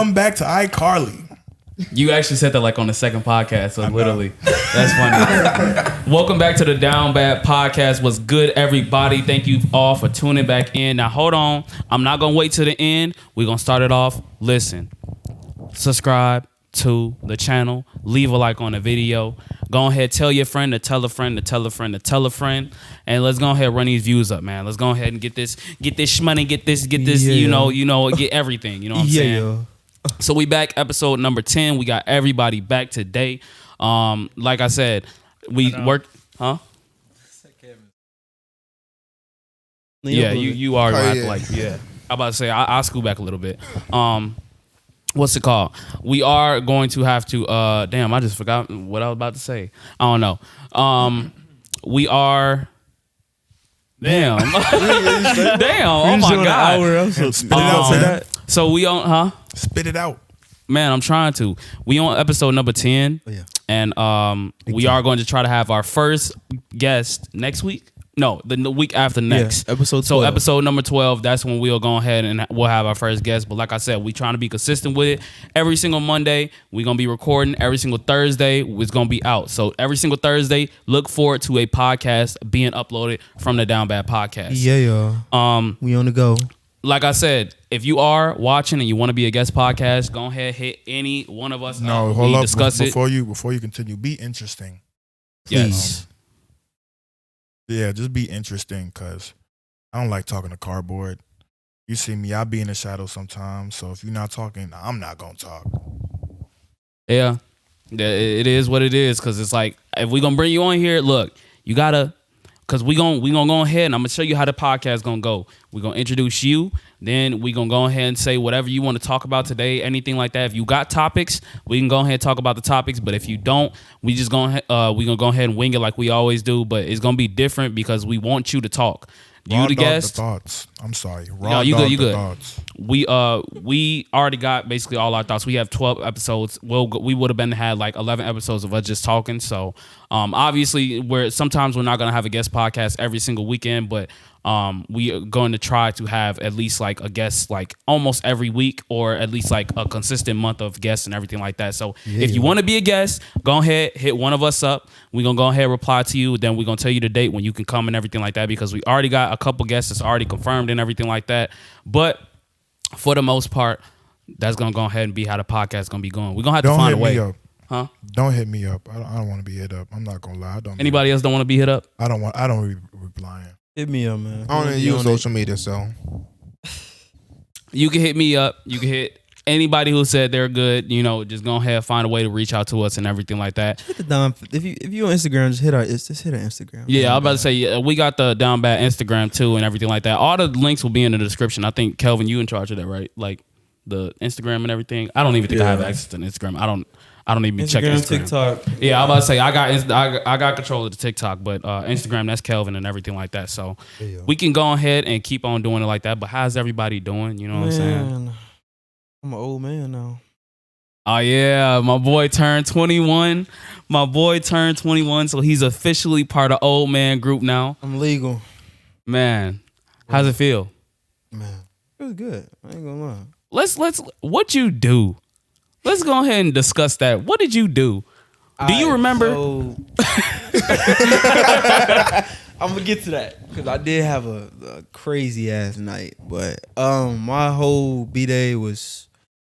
Welcome back to iCarly. You actually said that like on the second podcast, so literally, that's funny. Welcome back to the Down Bad Podcast. What's good, everybody? Thank you all for tuning back in. Now, hold on. I'm not going to wait to the end. We're going to start it off. Listen, subscribe to the channel. Leave a like on the video. Go ahead, tell your friend to tell a friend to tell a friend to tell a friend. And let's go ahead and run these views up, man. Let's go ahead and get this shmoney, get this, you know, get everything. You know what I'm saying? So we back, episode number 10. We got everybody back today. Like I said, we worked, huh? Yeah, you are like, yeah. I'm about to say I'll scoot back a little bit. What's it called? We are going to have to. Damn, I just forgot what I was about to say. I don't know. We are. Damn. Damn. Oh my god. Spit it out, man. So we on, huh? Spit it out. Man, I'm trying to. We on episode number 10. Oh, yeah. And we are going to try to have our first guest next week. No, the week after next. Yeah, episode 12. So episode number 12, that's when we'll go ahead and we'll have our first guest. But like I said, we trying to be consistent with it. Every single Monday, we're going to be recording. Every single Thursday, it's going to be out. So every single Thursday, look forward to a podcast being uploaded from the Down Bad Podcast. Yeah, y'all. We on the go. Like I said, if you are watching and you want to be a guest podcast, go ahead, hit any one of us. No, hold up. Discuss before you continue, be interesting. Yes. Yeah, just be interesting, because I don't like talking to cardboard. You see me, I be in the shadow sometimes. So if you're not talking, I'm not going to talk. Yeah, it is what it is, because it's like, if we're going to bring you on here, look, you got to, because we gonna go ahead and I'm going to show you how the podcast is going to go. We're going to introduce you. Then we're going to go ahead and say whatever you want to talk about today, anything like that. If you got topics, we can go ahead and talk about the topics. But if you don't, we just we're going to go ahead and wing it like we always do. But it's going to be different because we want you to talk. You the guest. The thoughts. I'm sorry. No, you good. Thoughts. We already got basically all our thoughts. We have 12 episodes. We would have had like 11 episodes of us just talking. So obviously sometimes we're not gonna have a guest podcast every single weekend, but we are going to try to have at least like a guest like almost every week, or at least like a consistent month of guests and everything like that. So if you want to be a guest, go ahead, hit one of us up. We're going to go ahead and reply to you. Then we're going to tell you the date when you can come and everything like that, because we already got a couple guests that's already confirmed and everything like that. But for the most part, that's going to go ahead and be how the podcast is going to be going. We're going to have to find a way. Huh? Don't hit me up. I don't want to be hit up. I'm not going to lie. Anybody else don't want to be hit up? I don't be replying. Hit me up, man. I don't use social media, so you can hit me up. You can hit anybody who said they're good. You know, just go ahead, find a way to reach out to us and everything like that. Hit the down. If you on Instagram, just hit our Instagram. Yeah, I was about to say we got the Down Bad Instagram too and everything like that. All the links will be in the description. I think Kelvin, you in charge of that, right? Like the Instagram and everything. I don't even think I have access to Instagram. I don't even check Instagram. TikTok. Yeah, I was about to say I got control of the TikTok, but Instagram, that's Kelvin and everything like that. So we can go ahead and keep on doing it like that. But how's everybody doing? You know what I'm saying? I'm an old man now. Oh yeah, my boy turned 21. So he's officially part of Old Man Group now. I'm legal. Man, how's it feel? Man, it was good. I ain't gonna lie. Let's what you do? Let's go ahead and discuss that. What did you do? Do you remember? I'm gonna get to that because I did have a crazy ass night, but my whole B-Day was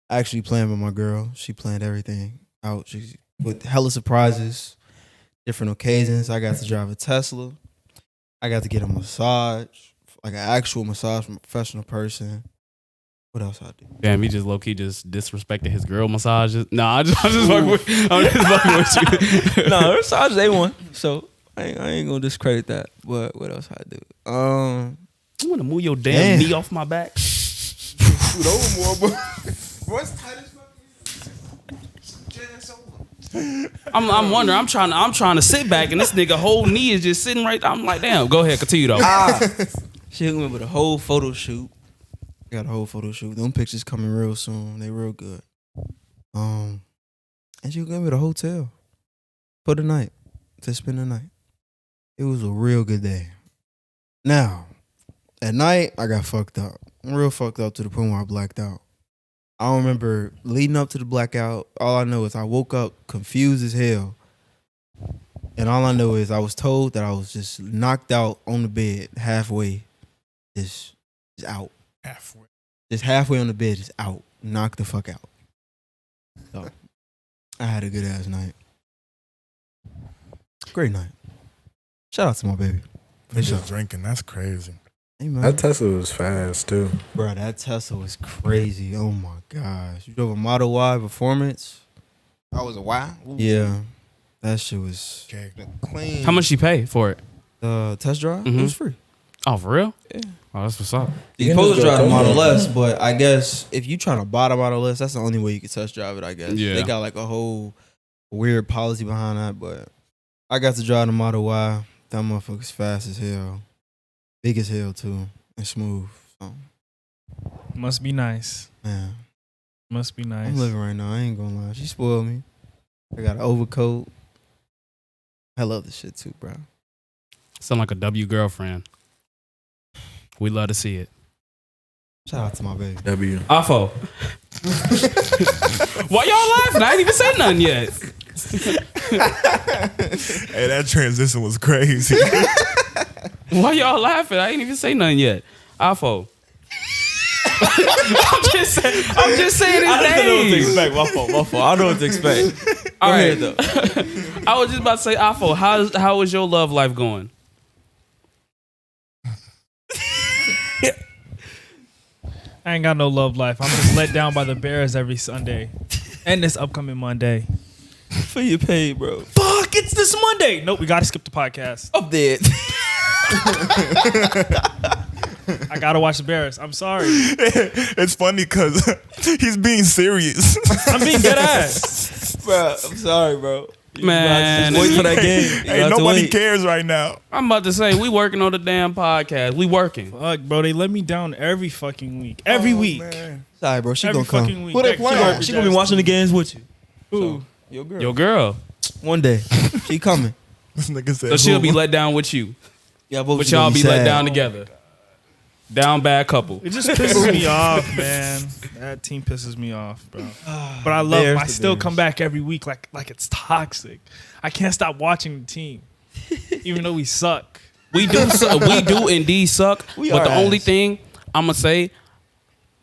actually planned by my girl. She planned everything out. She with hella surprises, different occasions. I got to drive a Tesla. I got to get a massage, like an actual massage from a professional person. What else I do? Damn, he just low key just disrespected his girl massages. Nah, I'm just fucking with you. No, her massage A1. So I ain't gonna discredit that. But what else I do? You wanna move your damn knee off my back? shoot over more, but what's tight as fuck? I'm wondering. I'm trying to sit back, and this nigga whole knee is just sitting right there. I'm like, damn. Go ahead, continue though. She hooked me up with a whole photo shoot. I got a whole photo shoot. Them pictures coming real soon. They real good. And she hooked me up with a hotel for the night to spend the night. It was a real good day. Now, at night I got fucked up. I'm real fucked up to the point where I blacked out. I don't remember leading up to the blackout. All I know is I woke up confused as hell. And all I know is I was told that I was just knocked out on the bed halfway. Just out. Halfway. Just halfway on the bed, just out. Knocked the fuck out. So I had a good ass night. Great night. Shout out to my baby. They just drinking. That's crazy. Hey, man. That Tesla was fast too. Bro, that Tesla was crazy. Oh my gosh. You drove a Model Y Performance? I was a Y. Ooh. Yeah. That shit was Okay. Clean. How much you pay for it? test drive? Mhm. It was free. Oh, for real? Yeah. Oh, that's what's up. You can supposed to just drive go the Model Tesla. S, but I guess if you trying to buy the Model S, that's the only way you can test drive it, I guess. Yeah. They got like a whole weird policy behind that, but I got to drive the Model Y. That motherfucker's fast as hell. Big as hell too. And smooth. So, Must be nice. man. Must be nice. I'm living right now. I ain't gonna lie. She spoiled me. I got an overcoat. I love this shit too, bro. Sound like a W girlfriend. We love to see it. Shout out to my baby. W. Afo. Why y'all laughing? I ain't even said nothing yet. Hey, that transition was crazy. Why y'all laughing? I ain't even say nothing yet. Afo. I'm just saying his name. My fault. I know what to expect. All right, though. I was just about to say, Afo, how is your love life going? I ain't got no love life. I'm just let down by the Bears every Sunday. And this upcoming Monday. For your pay, bro. Fuck, it's this Monday. Nope, we gotta skip the podcast. I'm dead. I gotta watch the Bears. I'm sorry. It's funny because he's being serious. I'm being dead ass. Bro, I'm sorry, bro. Man, Just wait for that game. You Hey, have to nobody wait. cares right now. I'm about to say, we working on the damn podcast. We working. Fuck, bro, they let me down every fucking week. Every week. Man. Sorry, bro. She Every gonna come. fucking week. Who they That playing? kid- She gonna be watching the games with you. Who? Your girl. Your girl. One day. She coming. This nigga said, So she'll who? be let down with you. Yeah, both But of you y'all gonna be let sad. down together. Down bad couple. It just pisses me off, man. That team pisses me off, bro. But I love Bears them. I to still Bears. come back every week like it's toxic. I can't stop watching the team, even though we suck. We do indeed suck. We But are the only ass. thing I'm gonna say,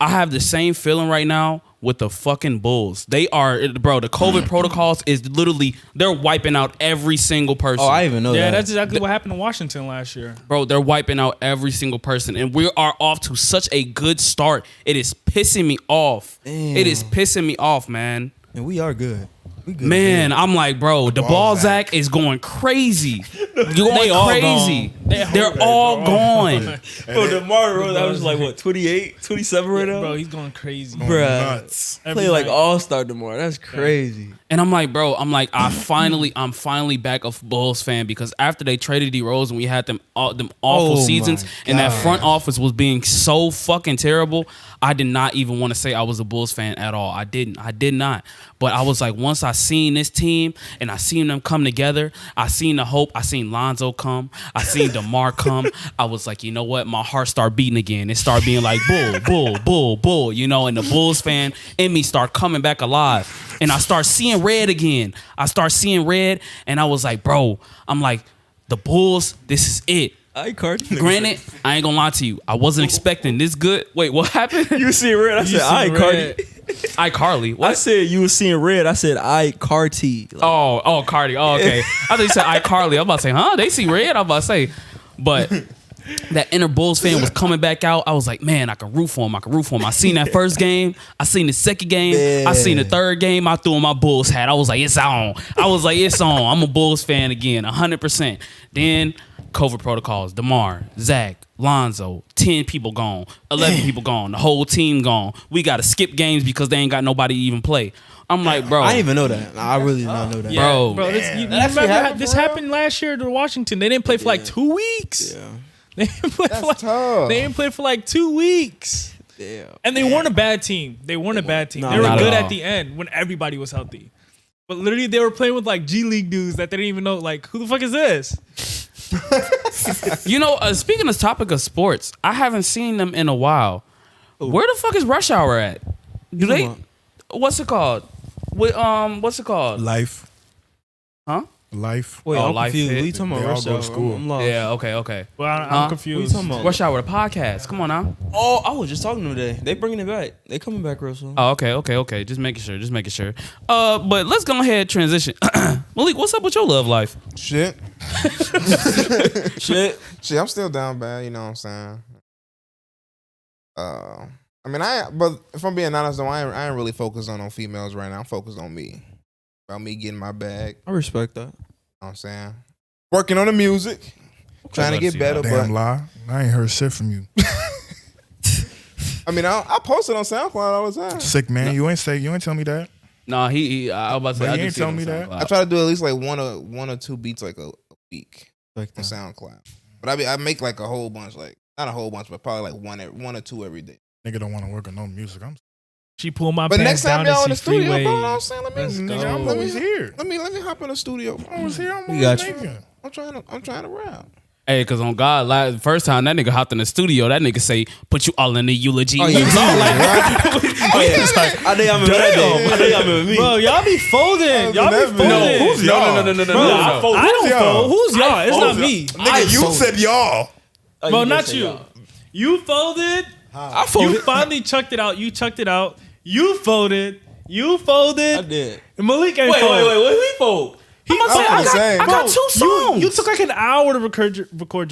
I have the same feeling right now with the fucking Bulls. They are, bro. The COVID protocols is literally they're wiping out every single person. Oh, I even know Yeah, that. that's exactly what happened in Washington last year. Bro, they're wiping out every single person, and we are off to such a good start. It is pissing me off. Damn. It is pissing me off, man. And we are good. We good. Man, I'm like, bro, the Balzac is going crazy. You're going all crazy. gone. They're all gone. Bro, DeMar Rose, that was like what, 28, 27 right now? Bro, he's going crazy. Bruh. Nuts. Every Play like night. all-star DeMar. That's crazy. And I'm like, bro, I'm finally back a Bulls fan because after they traded D Rose and we had them awful Oh seasons my and that God. front office was being so fucking terrible, I did not even want to say I was a Bulls fan at all. I did not. But I was like, once I seen this team and I seen them come together, I seen the hope, I seen Lonzo come, I seen DeMar come, I was like, you know what? My heart started beating again. It started being like bull, you know, and the Bulls fan in me start coming back alive. And I start seeing red again. I start seeing red and I was like, bro, I'm like, the Bulls, this is it. I Cardi. Granted, I ain't gonna lie to you. I wasn't expecting this good. Wait, what happened? You see red? I said, I Cardi. iCarly. I What? said you was seeing red. I said, I Carti. Like, Oh, Cardi. Oh, okay. I thought you said iCarly. I was about to say, huh? They see red? I was about to say. But that inner Bulls fan was coming back out. I was like, man, I can root for him. I seen that first game. I seen the second game. I seen the third game. I threw on my Bulls hat. I was like, it's on. It's on. I'm a Bulls fan again, 100%. Then COVID protocols, DeMar, Zach, Lonzo, 10 people gone, 11 people gone, the whole team gone. We got to skip games because they ain't got nobody to even play. I'm like, bro. I didn't even know that. I really did not know that. Yeah, Bro. bro, this, you That actually remember happened, this bro? happened last year to Washington. They didn't play for like 2 weeks. Yeah. They didn't play for like tough. they didn't play for like 2 weeks. Damn. And they weren't a bad team. They weren't a bad team. No, They were not at good all. at the end when everybody was healthy. But literally, they were playing with like G League dudes that they didn't even know. Like, who the fuck is this? You know, speaking of topic of sports, I haven't seen them in a while. Where the fuck is Rush Hour at? Do they? What's it called? What's it called? Life. Huh? Life. Wait, Oh, I'm Life confused. Fit. What you talking They about? all Rush go to Hour? school. I'm lost. Yeah. Okay. Well, I'm Huh? confused. What you talking about? Rush Hour, the podcast. Come on now. Oh, I was just talking to them today. They bringing it back. They coming back real soon. Oh, okay. Just making sure. But let's go ahead and transition. Malik, what's up with your love life? Shit. Shit. I'm still down bad, you know what I'm saying? But if I'm being honest though, I ain't really focused on no females right now. I'm focused on me. About me getting my bag. You know I respect that. what I'm saying? Working on the music. Trying to get better, Damn but lie. I ain't heard shit from you. I mean I post it on SoundCloud all the time. Sick man. You ain't tell me that. Nah, he I was about to say, But I you do ain't see it tell on me that. SoundCloud. I try to do at least like one or two beats like a week Respect on that. SoundCloud. But I make like a whole bunch, like not a whole bunch, but probably like one or two every day. Nigga don't want to work on no music. She pulled my But pants next time down y'all in and the see studio, freeway. bro, you know what I'm saying? Let Let's me, go. Nigga, I'm always here. let me hop in the studio. I'm always here. I'm We always got you. making. I'm trying to rap. Hey, cause on God, like, first time that nigga hopped in the studio, that nigga say, "Put you all in the eulogy." Oh, We yeah. was all like, Oh yeah, it's like I think I remember that day. I think I remember me. Bro, y'all be folding. Y'all be never- folding. No, who's y'all? no. Bro, I don't y'all? fold. Who's y'all? It's not fold. me. Nigga, you said y'all. Oh, Bro, did not say you. y'all. You folded. I folded. You finally chucked it out. You chucked it out. You folded. You I folded. did. And Malik ain't Wait, fold. what we fold? I'm about to say, I'm saying. I got two songs. You took like an hour to record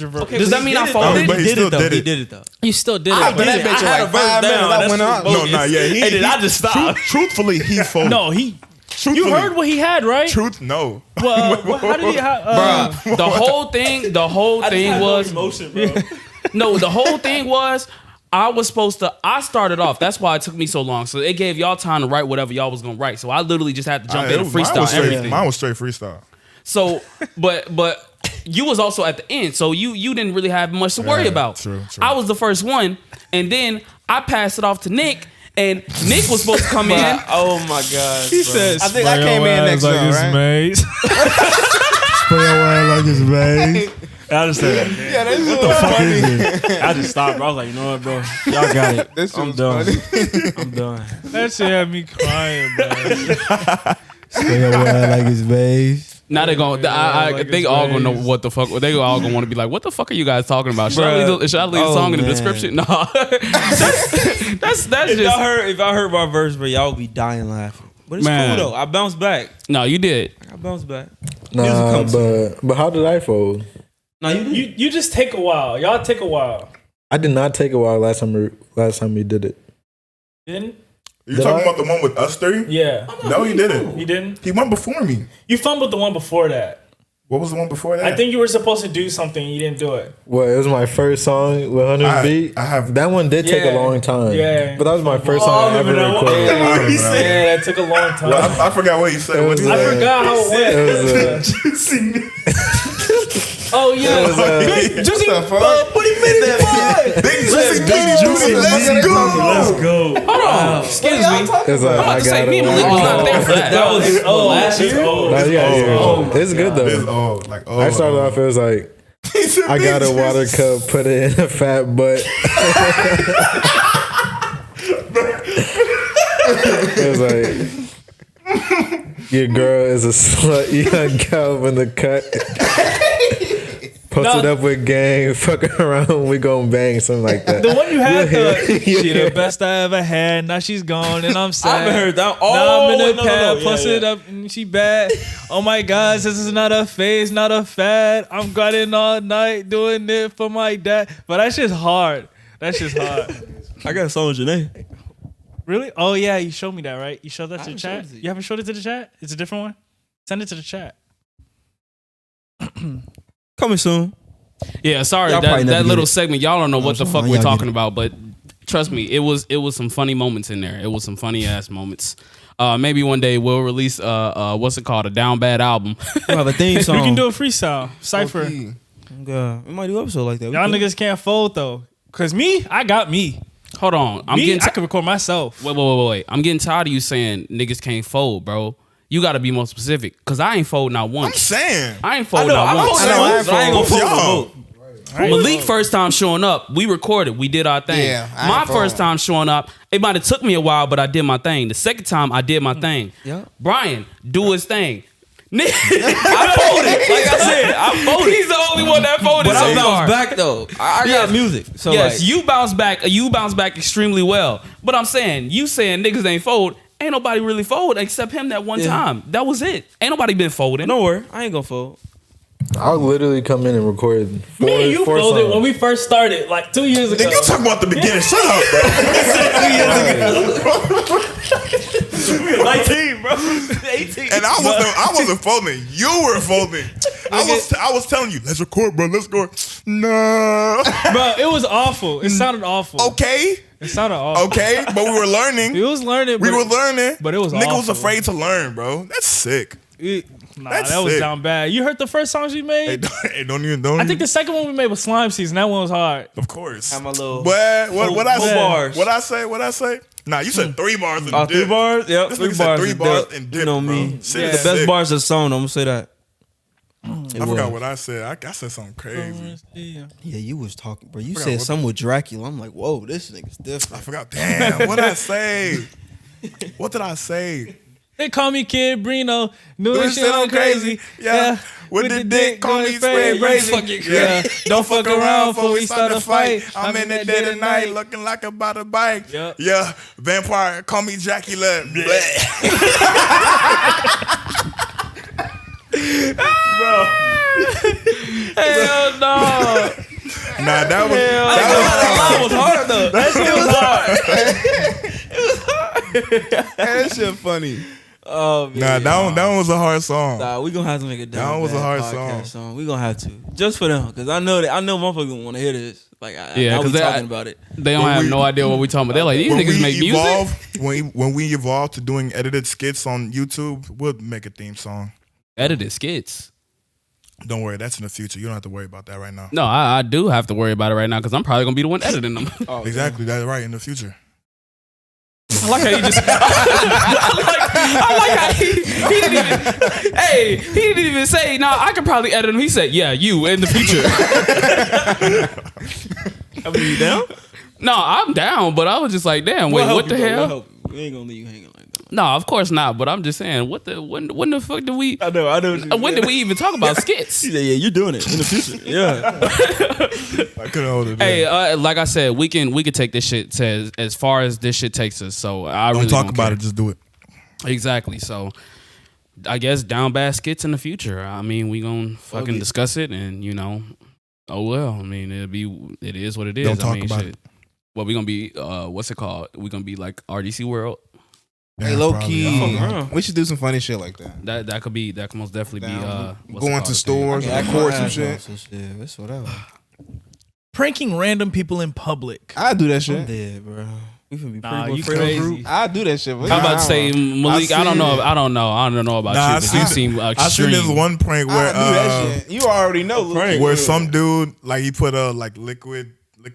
your verse. Okay, Does but that he mean did I it, folded? though. But he He still did it though. did He it. did it though. You still did I've it. been that bitch in I had like a verse 5 minutes. down. I That's went out. bogus. No, yeah. And then I just stopped. Truthfully, he folded. No, he. Truthfully. You heard what he had, right? Truth, no. Well, how did he? Bruh, the whole thing was emotion, bro. no. The whole thing was I started off. That's why it took me so long. So it gave y'all time to write whatever y'all was gonna write. So I literally just had to jump in and freestyle everything. Mine was straight freestyle. So, but you was also at the end, so you didn't really have much to worry Yeah, about. true. I was the first one, and then I passed it off to Nick, and Nick was supposed to come in. Oh my god. He said, I think I came in next like round, it's right? maze. Spray your ass like it's vague. I just said that. Yeah, this is funny. I just stopped, bro. I was like, you know what, bro? Y'all got it. This I'm was done. funny. I'm done. That shit had me crying, bro. Spray your ass like it's beige. Now they going. I like they it's all gonna know waves. what the fuck. They all gonna want to be like, what the fuck are you guys talking about? Should I leave the Oh, song in the man. description? No, that's If just y'all heard my verse, bro, y'all would be dying laughing. But it's Man. cool though. I bounced back. no. You did. I bounced back. Nah, but how did I fold? No, you did. You just take a while. Y'all take a while. I did not take a while last time we did it. Didn't? You Did talking I? about the one with us three? Yeah. No, he didn't. You didn't? He went before me. You fumbled the one before that. What was the one before that? I think you were supposed to do something. You didn't do it. Well, it was my first song with 100 beat. I have. That one did take a Yeah. long time. Yeah. But that was my first Oh, song I I ever remember that one. recorded. I remember that. Yeah, that took a long time. I forgot what he said. It What was, he said. I forgot how it went. It was, Oh yeah. Juicy. What the fuck? What do you mean that? Big juicy beanie juicy. Let's go. Let's go. Hold on. Excuse me. it was like, I'm about I to say got me and Malik it. was not there for that. That was last year. It's good though. It's old. Like oh. I started off, it was like, I got a water cup, put it in a fat butt. It was like, your girl is a slut, young cow in the cut. Post it up with gang, fuck around, we gon' bang, something like that. The one you had, Yeah. she the best I ever had. Now she's gone and I'm sad. I haven't heard that. Now I'm in Oh, the pad, plus it up and she bad. Oh my God, this is not a phase, not a fad. I'm grinding all night doing it for my dad. But that shit's hard. That shit's hard. I got a song with Janae. Really? Oh yeah, you showed me that, right? You showed that to the haven't chat? showed it to you. You haven't showed it to the chat? It's a different one? Send it to the chat. Coming soon. Yeah, sorry Y'all probably that never little get it. segment. Y'all don't know what the it's fuck fine. we're Y'all talking get it. about, but trust me, it was some funny moments in there. It was some funny ass moments. Maybe one day we'll release what's it called, a Down Bad album. We have a theme song. We can do a freestyle. Cypher. Okay. God, we might do an episode like that. We Y'all could. niggas can't fold though. Cause me, I got me. Hold on, I'm Me, getting. I can record myself. Wait. I'm getting tired of you saying niggas can't fold, bro. You got to be more specific, cause I ain't fold not I'm once. saying. I ain't fold not once. I know, I ain't I ain't gonna fold. fold Y'all. for both. Malik first time showing up, we recorded, we did our thing. Yeah, I my ain't first following. time showing up, it might have took me a while, but I did my thing. The second time, I did my thing. Yeah. Brian, do his thing. Nigga, I folded. Like I said, I folded. He's the only one that folded But so I far. bounced back though. I got music. So Yes, like, you bounce back. You bounce back extremely well. But I'm saying, you saying niggas ain't fold. Ain't nobody really fold except him that one time. That was it. Ain't nobody been folding. don't worry, I ain't gonna fold. I'll literally come in and record Me and you four folded songs. when we first started, like 2 years ago. Nigga, you talking about the beginning. Shut up, bro. 19, bro. 18. And I wasn't folding. You were folding. I was telling you, let's record, bro. Let's go. No. Bro, it was awful. It sounded awful. Okay. It sounded awful. Okay. But we were learning. We was learning. We were learning. but it was Nigga was awful. afraid to learn, bro. That's sick. Nah, That's that was sick. down bad. You heard the first songs we made? Hey, don't I even. think the second one we made was Slime Season. That one was hard. Of course. Have my little. What I say? bars. What I say? What I say? Nah, you said 3 bars and Oh, dip. 3 bars? Yep, This 3 nigga said bars. 3 is bars dope. and dip, You know bro. me. Shit The is best sick. bars of the song, I'm gonna say that. I forgot what I said. I said something crazy. Yeah, you was talking, bro. You Forgot said what- something with Dracula. I'm like, whoa, this nigga's I different. forgot. Damn, what did I say? What did I say? They call me Kid Brino. New Doing this shit on crazy. Yeah. With the dick, call me spray crazy. Yeah. Don't fuck around before we start a fight. I'm in the dead of night, looking like about to bike. Yep. Yeah. Vampire, call me Dracula. Hell no. Nah, that was That was hard though. That shit funny. Oh man. that one was a hard song. Nah, we gonna have to make a That one was a hard song. We gonna have to just for them because I know motherfuckers gonna want to hear this. Like, Yeah, I 'cause be they- talking about it. They don't have no idea what we talking about. They're like, these When niggas we make music. evolve, when we evolve to doing edited skits on YouTube, we'll make a theme song. Edited skits. Don't worry, that's in the future. You don't have to worry about that right now. No, I do have to worry about it right now because I'm probably gonna be the one editing them. Exactly, that's right, in the future. I like how you just. I like how he didn't even. Hey, he didn't even say. No, I could probably edit him. He said, "Yeah, you in the future." I mean, you down? No, I'm down, but I was just like, damn. Wait, what the hell? We ain't gonna leave you hanging like that. No, of course not. But I'm just saying, when the fuck did we? I know. When did we even talk about skits? Yeah, you're doing it in the future. Yeah. I couldn't hold it. Hey, like I said, we can take this shit to as far as this shit takes us. So I don't really talk don't about care. it, just do it. Exactly. So I guess down bad skits in the future. I mean, we gonna fucking discuss it, and oh well. I mean, it is what it is. Don't talk I mean, about shit. Well, we gonna be what's it called? We gonna be like RDC World. Hey, Yeah, low probably. key, we should do some funny shit like that. That could most definitely be what's it Going called? to stores, record some shit. It's whatever. Pranking random people in public. I do that I'm shit. dead, bro. We finna be Nah, pretty you good crazy. I do that shit. I'm about to say Malik. I don't know. I don't know about Nah, you. I But you seem I extreme. seen this one prank I where do that shit. You already know. Luke. where some dude like he put a like liquid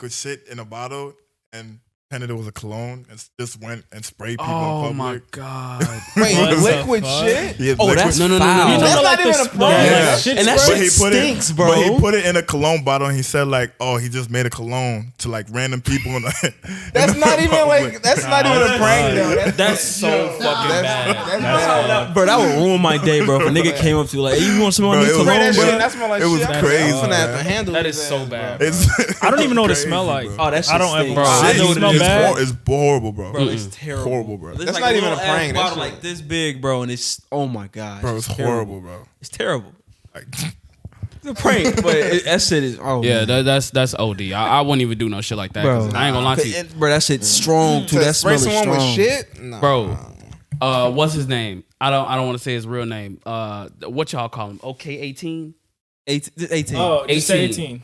shit in a bottle and pretended it was a cologne and just went and sprayed people Oh in my public. god. Wait, What the liquid fuck? shit? Yeah, Oh, liquid- that's No. foul. You That's talking not about even the a small prank. Yeah. shit And that But spray? he shit put stinks, it, bro. But he put it in a cologne bottle and he said like, oh, he just made a cologne to like random people. That's not even like. That's not even a prank though. That's so fucking bad. That's bad. Bro, that would ruin my day, bro. If a nigga came up to you like, hey, you want some Bro, new it was- cologne, That bro? shit. That smell like It was shit. crazy, I'm finna have man. to handle That his is so ass, bad. bro. It's, I don't even know what it crazy, smell like. bro. Oh, that shit I don't stinks. ever. Bro, I know what it it's smell bad. It's horrible, bro. Bro, it's terrible. horrible, bro. It's That's like not a even a little prank. ass That bottle shit- like this big, bro, and it's oh my god, Bro, it's horrible, bro. It's terrible. Like, It's a prank, but that shit is Yeah, man. that's OD. I wouldn't even do no shit like that. 'Cause I ain't gonna lie to you, Bro, that shit's strong too. To That spray smell is someone strong. with shit? Nah. bro. What's his name? I don't want to say his real name. What y'all call him? OK18. 18. Oh, just say 18. 18.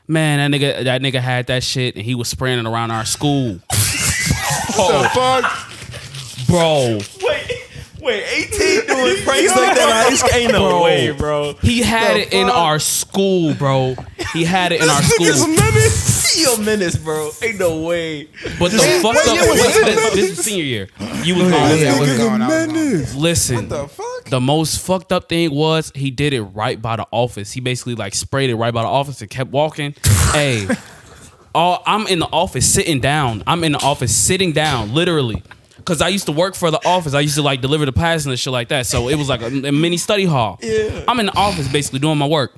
Man, that nigga had that shit and he was spraying it around our school. The fuck? Bro, Wait, 18 doing pranks like that? Ain't no way, bro. he had it in our school, bro. He had it in our school. See your minutes, bro. Ain't no way. But the fucked up, this is senior year. You was Yeah, gone. what's going on? Listen, The fuck? The most fucked up thing was he did it right by the office. He basically like sprayed it right by the office and kept walking. Hey, I'm in the office sitting down. Literally. Cause I used to work for the office. I used to like deliver the passes and shit like that. So it was like a mini study hall. Yeah. I'm in the office basically doing my work.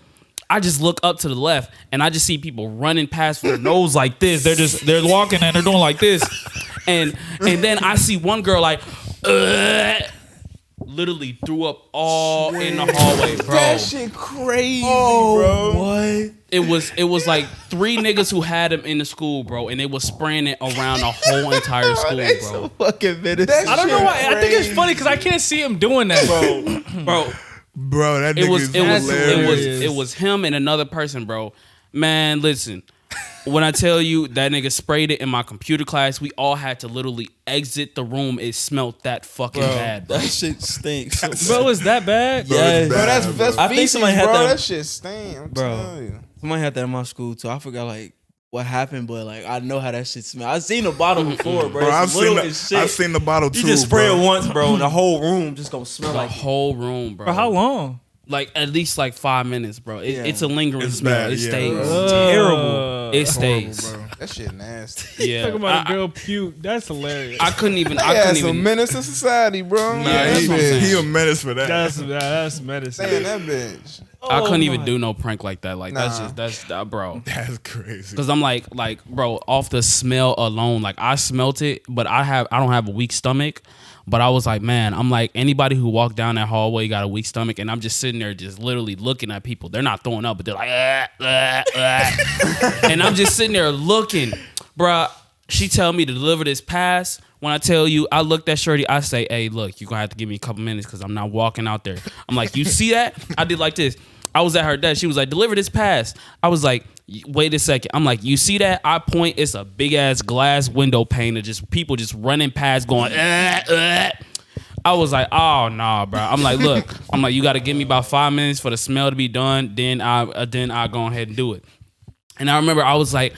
I just look up to the left and I just see people running past with their nose like this. They're walking and they're doing like this. And then I see one girl like literally threw up all in the hallway, bro. That shit crazy, bro. What? It was like 3 niggas who had him in the school, bro, and they was spraying it around the whole entire school, bro. Fucking minutes. I don't know why. I think it's funny because I can't see him doing that, Bro, that nigga's hilarious. it was him and another person, bro. Man, listen. When I tell you that nigga sprayed it in my computer class, we all had to literally exit the room. It smelled that fucking bad, bro. That shit stinks. Bro, is that bad? Yeah, Bro, that's I think feces, somebody had bro. that- That shit stink. I'm Bro. telling you. Somebody had that in my school too. I forgot like what happened, but like I know how that shit smells. I've seen the bottle before, bro. Bro, I've It's little seen, as shit. I've seen the bottle too. You just spray bro. it once, bro, and the whole room just gonna smell The like whole room, bro. For how long? Like at least like 5 minutes, bro. Yeah. It's a lingering It's smell. bad, It yeah, stays. bro. terrible. It stays. Horrible, bro. That shit nasty. Yeah. Talking about a girl puke. That's hilarious. I couldn't even. They I had couldn't some even. menace to society, bro. Nah, Yeah, that's what I'm saying. he a menace for that. That's medicine. Saying that bitch. I couldn't even do no prank like that. Like Nah. that's bro. That's crazy. Cause I'm like, bro, off the smell alone, like I smelt it, but I don't have a weak stomach. But I was like, man, I'm like, anybody who walked down that hallway got a weak stomach, and I'm just sitting there, just literally looking at people. They're not throwing up, but they're like, and I'm just sitting there looking, bruh. She tell me to deliver this pass. When I tell you, I looked at Shorty, I say, hey, look, you're gonna have to give me a couple minutes because I'm not walking out there. I'm like, you see that? I did like this. I was at her desk. She was like, deliver this pass. I was like, wait a second. I'm like, you see that? I point, it's a big ass glass window pane of just people just running past going, I was like, oh nah, bro. I'm like, look, you gotta give me about 5 minutes for the smell to be done, then I go ahead and do it. And I remember I was like,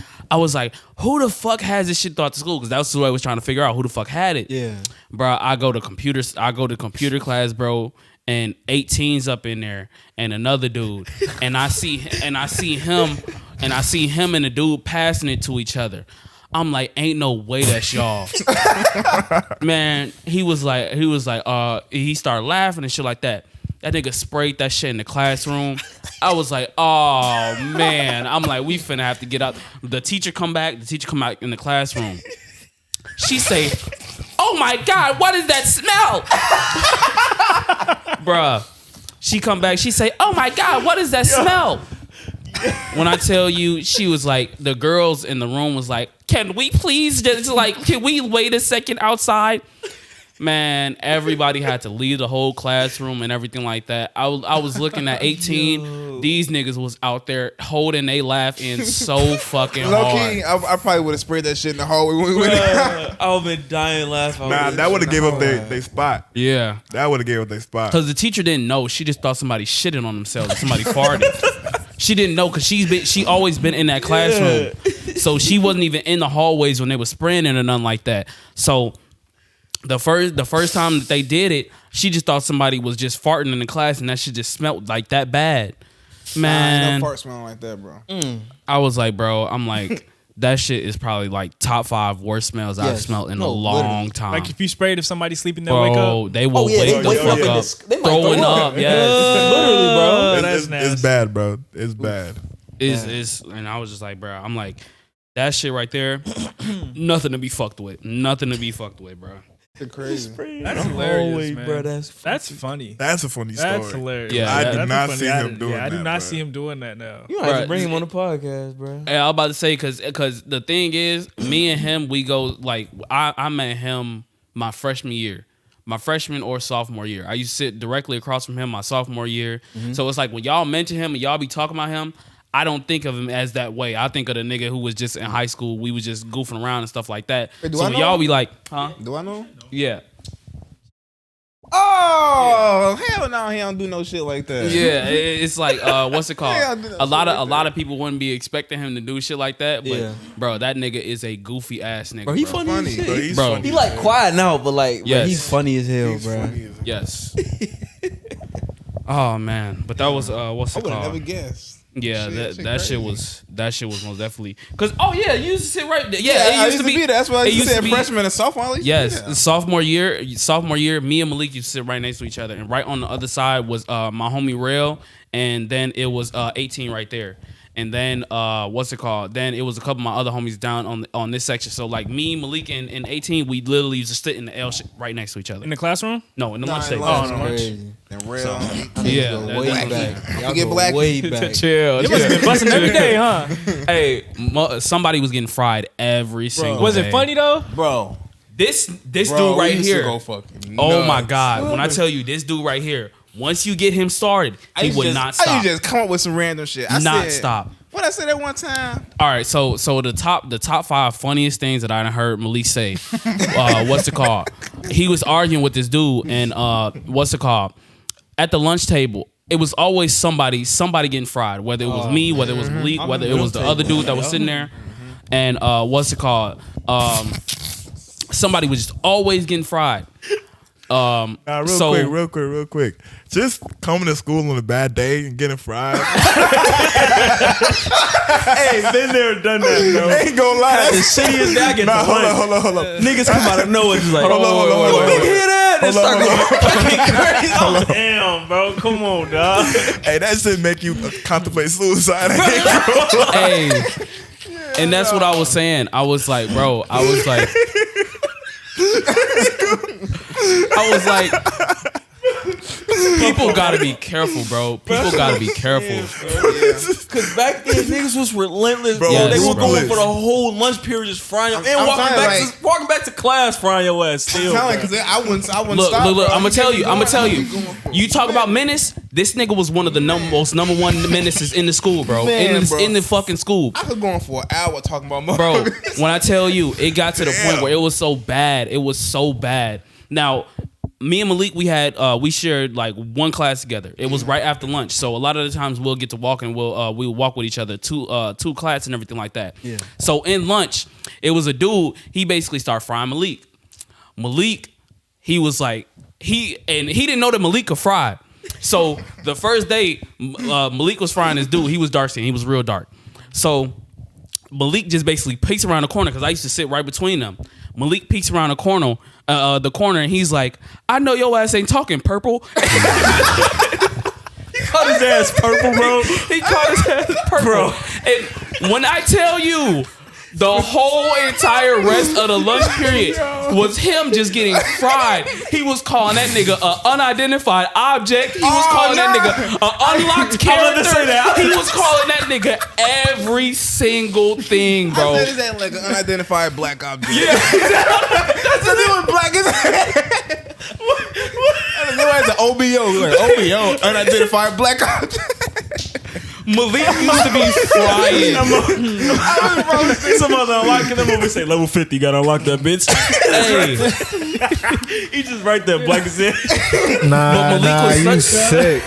who the fuck has this shit throughout the school? Because that was what I was trying to figure out, who the fuck had it. Yeah. Bro, I go to computer class, bro, and 18's up in there and another dude. And I see him and the dude passing it to each other. I'm like, ain't no way that's y'all. Man, he started laughing and shit like that. That nigga sprayed that shit in the classroom. I was like, oh man. I'm like, we finna have to get out. The teacher come back in the classroom. She say, oh my God, what is that smell? Bruh. She come back, she say, oh my God, what is that smell? When I tell you, she was like, the girls in the room was like, can we please can we wait a second outside? Man, everybody had to leave the whole classroom and everything like that. I was looking at 18. These niggas was out there holding they laugh in so fucking Low hard. key, I probably would have sprayed that shit in the hallway when we went in. I would have been dying laughing. Nah, that would have gave up their spot. Yeah. That would have gave up their spot. Because the teacher didn't know. She just thought somebody shitted on themselves or somebody farted. She didn't know because she always been in that classroom. So she wasn't even in the hallways when they were spraying it or nothing like that. So the first time that they did it, she just thought somebody was just farting in the class and that shit just smelled like that bad. Man, No fart smelling like that, bro. I was like, bro, I'm like, that shit is probably like top 5 worst smells I've smelled in a long time. Like if you sprayed, if somebody sleeping, they'll wake Bro, up. they will wake the fuck up. They might Throwing throw up, yes. Literally, bro. That's It's nasty. bad, bro. It's bad. And I was just like, bro, I'm like, that shit right there, nothing to be fucked with. Nothing to be fucked with, bro. It's crazy. That's hilarious, man. bro. That's funny. That's a funny story. That's hilarious. Yeah, I that- did That'd be not funny. see him doing I do that, not bro. see him doing that now. You might have to Bruh, bring him on the podcast, bro. And I was about to say, cause the thing is, me and him, we go like I met him my freshman year. My freshman or sophomore year. I used to sit directly across from him my sophomore year. So it's like when y'all mention him and y'all be talking about him, I don't think of him as that way. I think of the nigga who was just in high school. We was just goofing around and stuff like that. Wait, do So I when know y'all him? be like, huh? Do I know him? Yeah. Oh, hell no, he don't do no shit like that. Yeah, it's like what's it called? Yeah, I do that a lot shit of like a lot of people wouldn't be expecting him to do shit like that, but Yeah. bro, that nigga is a goofy ass nigga. Bro, he bro. funny, Funny, as shit. Bro, he's Bro. funny. He like quiet now, but like, bro, Yes. he's funny as hell, He's bro. funny as hell. Yes. Oh man, but that was what's I it would have called? never guessed. Yeah, Shit, that shit was most definitely because yeah, you used to sit right there. Yeah, Yeah, I used to be there. That's why I it used to say be- freshman and sophomore. I used to be Yes, there. sophomore year, me and Malik used to sit right next to each other, and right on the other side was my homie Rail, and then it was 18 right there, and then what's it called? Then it was a couple of my other homies down on this section. So like me, Malik, and 18, we literally used to sit in the L right next to each other. In the classroom? No, in the lunch Nah, table. lunch. Oh, no. Crazy. And real. Yeah, Go that- way that- back. Y'all get go black. way back. Chill. You must have been busting every day, huh? Hey, somebody was getting fried every single Was day. it funny though? Bro, This bro, dude we right used to here. go fucking Oh nuts. my God. When I tell you this dude right here, once you get him started, he would not I stop. used to just come up with some random shit. I Not said, stop. What I said that one time? All right, so the top 5 funniest things that I done heard Malik say. What's it called? He was arguing with this dude, and what's it called? At the lunch table, it was always somebody getting fried. Whether it was me, whether it was Malik, whether it was the other dude that was sitting there, and what's it called? Somebody was just always getting fried. Nah, So- real quick. Just coming to school on a bad day and getting fried. Hey, been there, done that, bro. Ain't gonna lie. The shittiest day I get Nah, for lunch. hold on. Niggas come out of nowhere just like, Hold on. you hear that? They Hold on, start hold going fucking crazy. Oh, damn, bro. Come on, dog. Hey, that shit make you contemplate suicide. Hey, and that's what I was saying. I was like, bro, I was like, people gotta be careful, bro. People gotta be careful. Because back then, niggas was relentless, bro. Bro, They yes, were bro. going for the whole lunch period just frying and I'm walking telling back, walking back to class frying your ass still. Telling bro. because I wouldn't stop. Look, bro. I'm gonna tell you. Going for it. You talk about menace. This nigga was one of the most number one menaces in the school, bro. Man, bro. In the fucking school. I was going for an hour talking about Bro, motherfuckers. when I tell you, it got to the point where it was so bad. It was so bad. Now, me and Malik, we shared like one class together. It was right after lunch, so a lot of the times we'll get to walk and we'll walk with each other to class and everything like that. Yeah. So in lunch, it was a dude. He basically started frying Malik. Malik, he was like he didn't know that Malik could fry. So the first day, Malik was frying this dude. He was dark skinned. He was real dark. So Malik just basically peeks around the corner because I used to sit right between them. Malik peeks around the corner, and he's like, "I know your ass ain't talking purple." Cut his ass purple, bro. He called his ass purple. Bro. And when I tell you, the whole entire rest of the lunch period was him just getting fried. He was calling that nigga an unidentified object. He was calling that nigga an unlocked character. to say that. He was calling that nigga every single thing, bro. I said this ain't like an unidentified black object. Yeah, that's what it was black as What is an OBO? Like, OBO, unidentified black object. Malik used to be frying. Some other unlocking them over say level 50, gotta unlock that bitch. Hey, He just right there, black as hell. Nah, Malik was you such- sick.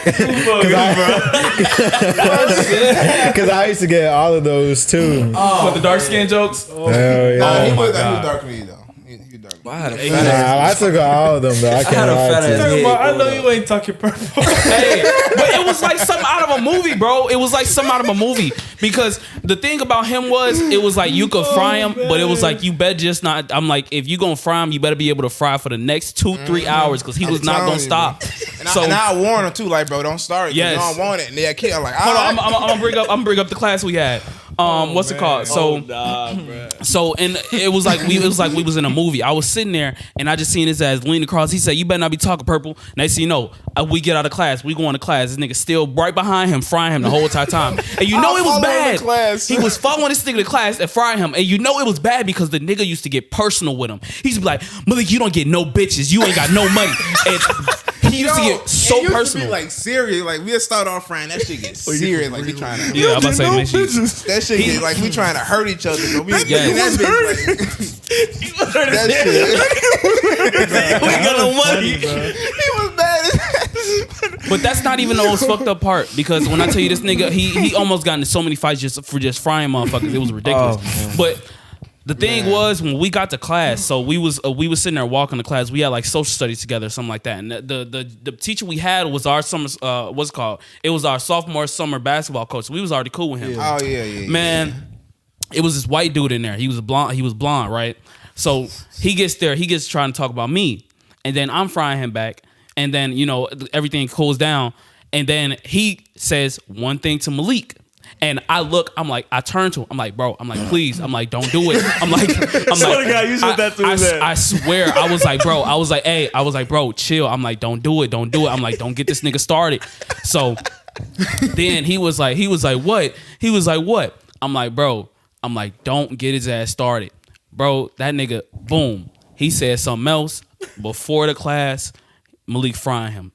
Because I used to get all of those too. with the dark skin jokes. Hell yeah. He was God. darker than you though. He darker. I had a Hey, fat Nah, I took all of them though. I had can't a lie fat to ass you. head. I know you ain't talking purple. Hey, but it was like something out of a movie, bro. It was like something out of a movie because the thing about him was it was like you could fry him, but it was like you better just not. I'm like, if you gonna fry him, you better be able to fry for the next 2-3 hours because he was not telling gonna you, stop. And I warned him too, like, bro, don't start it. 'Cause Yes. you don't want it. And they kid, I'm like, Hold on, all right. I'm gonna bring up the class we had. What's it called? So. So and it was like we was in a movie. I was sitting there and I just seen his ass lean across. He said, "You better not be talking purple." Next thing you know, we get out of class. We go into class. This nigga still right behind him, frying him the whole entire time. And you know it was following bad. the class. He was following this nigga to class and frying him. And you know it was bad because the nigga used to get personal with him. He used to be like, "Malik, you don't get no bitches. You ain't got no money." And he used to get so it used personal. To be like serious. Like we'll start off frying. That shit get serious. Like we trying to. Yeah, I'm about to say, make sure you- That shit get like we trying to hurt each other. But we Yes. that shit. We got no money. He was bad as But that's not even the most fucked up part because when I tell you this nigga, he almost got into so many fights just for frying motherfuckers. It was ridiculous. But The thing was, when we got to class, so we was sitting there walking to class. We had like social studies together, or something like that. And the teacher we had was our summer, what's it called? It was our sophomore summer basketball coach. So we was already cool with him. Oh yeah. Man, it was this white dude in there. He was blonde, right? So he gets there. He gets trying to talk about me, and then I'm frying him back. And then everything cools down, and then he says one thing to Malik. And I turn to him. I'm like, bro. I'm like, please. I'm like, don't do it. I'm like, you said that to me. I swear. I was like, bro. I was like, hey. I was like, bro, chill. I'm like, don't do it. Don't do it. I'm like, don't get this nigga started. So then he was like, what? He was like, what? I'm like, bro. I'm like, don't get his ass started, bro. That nigga, boom. He said something else before the class. Malik frying him.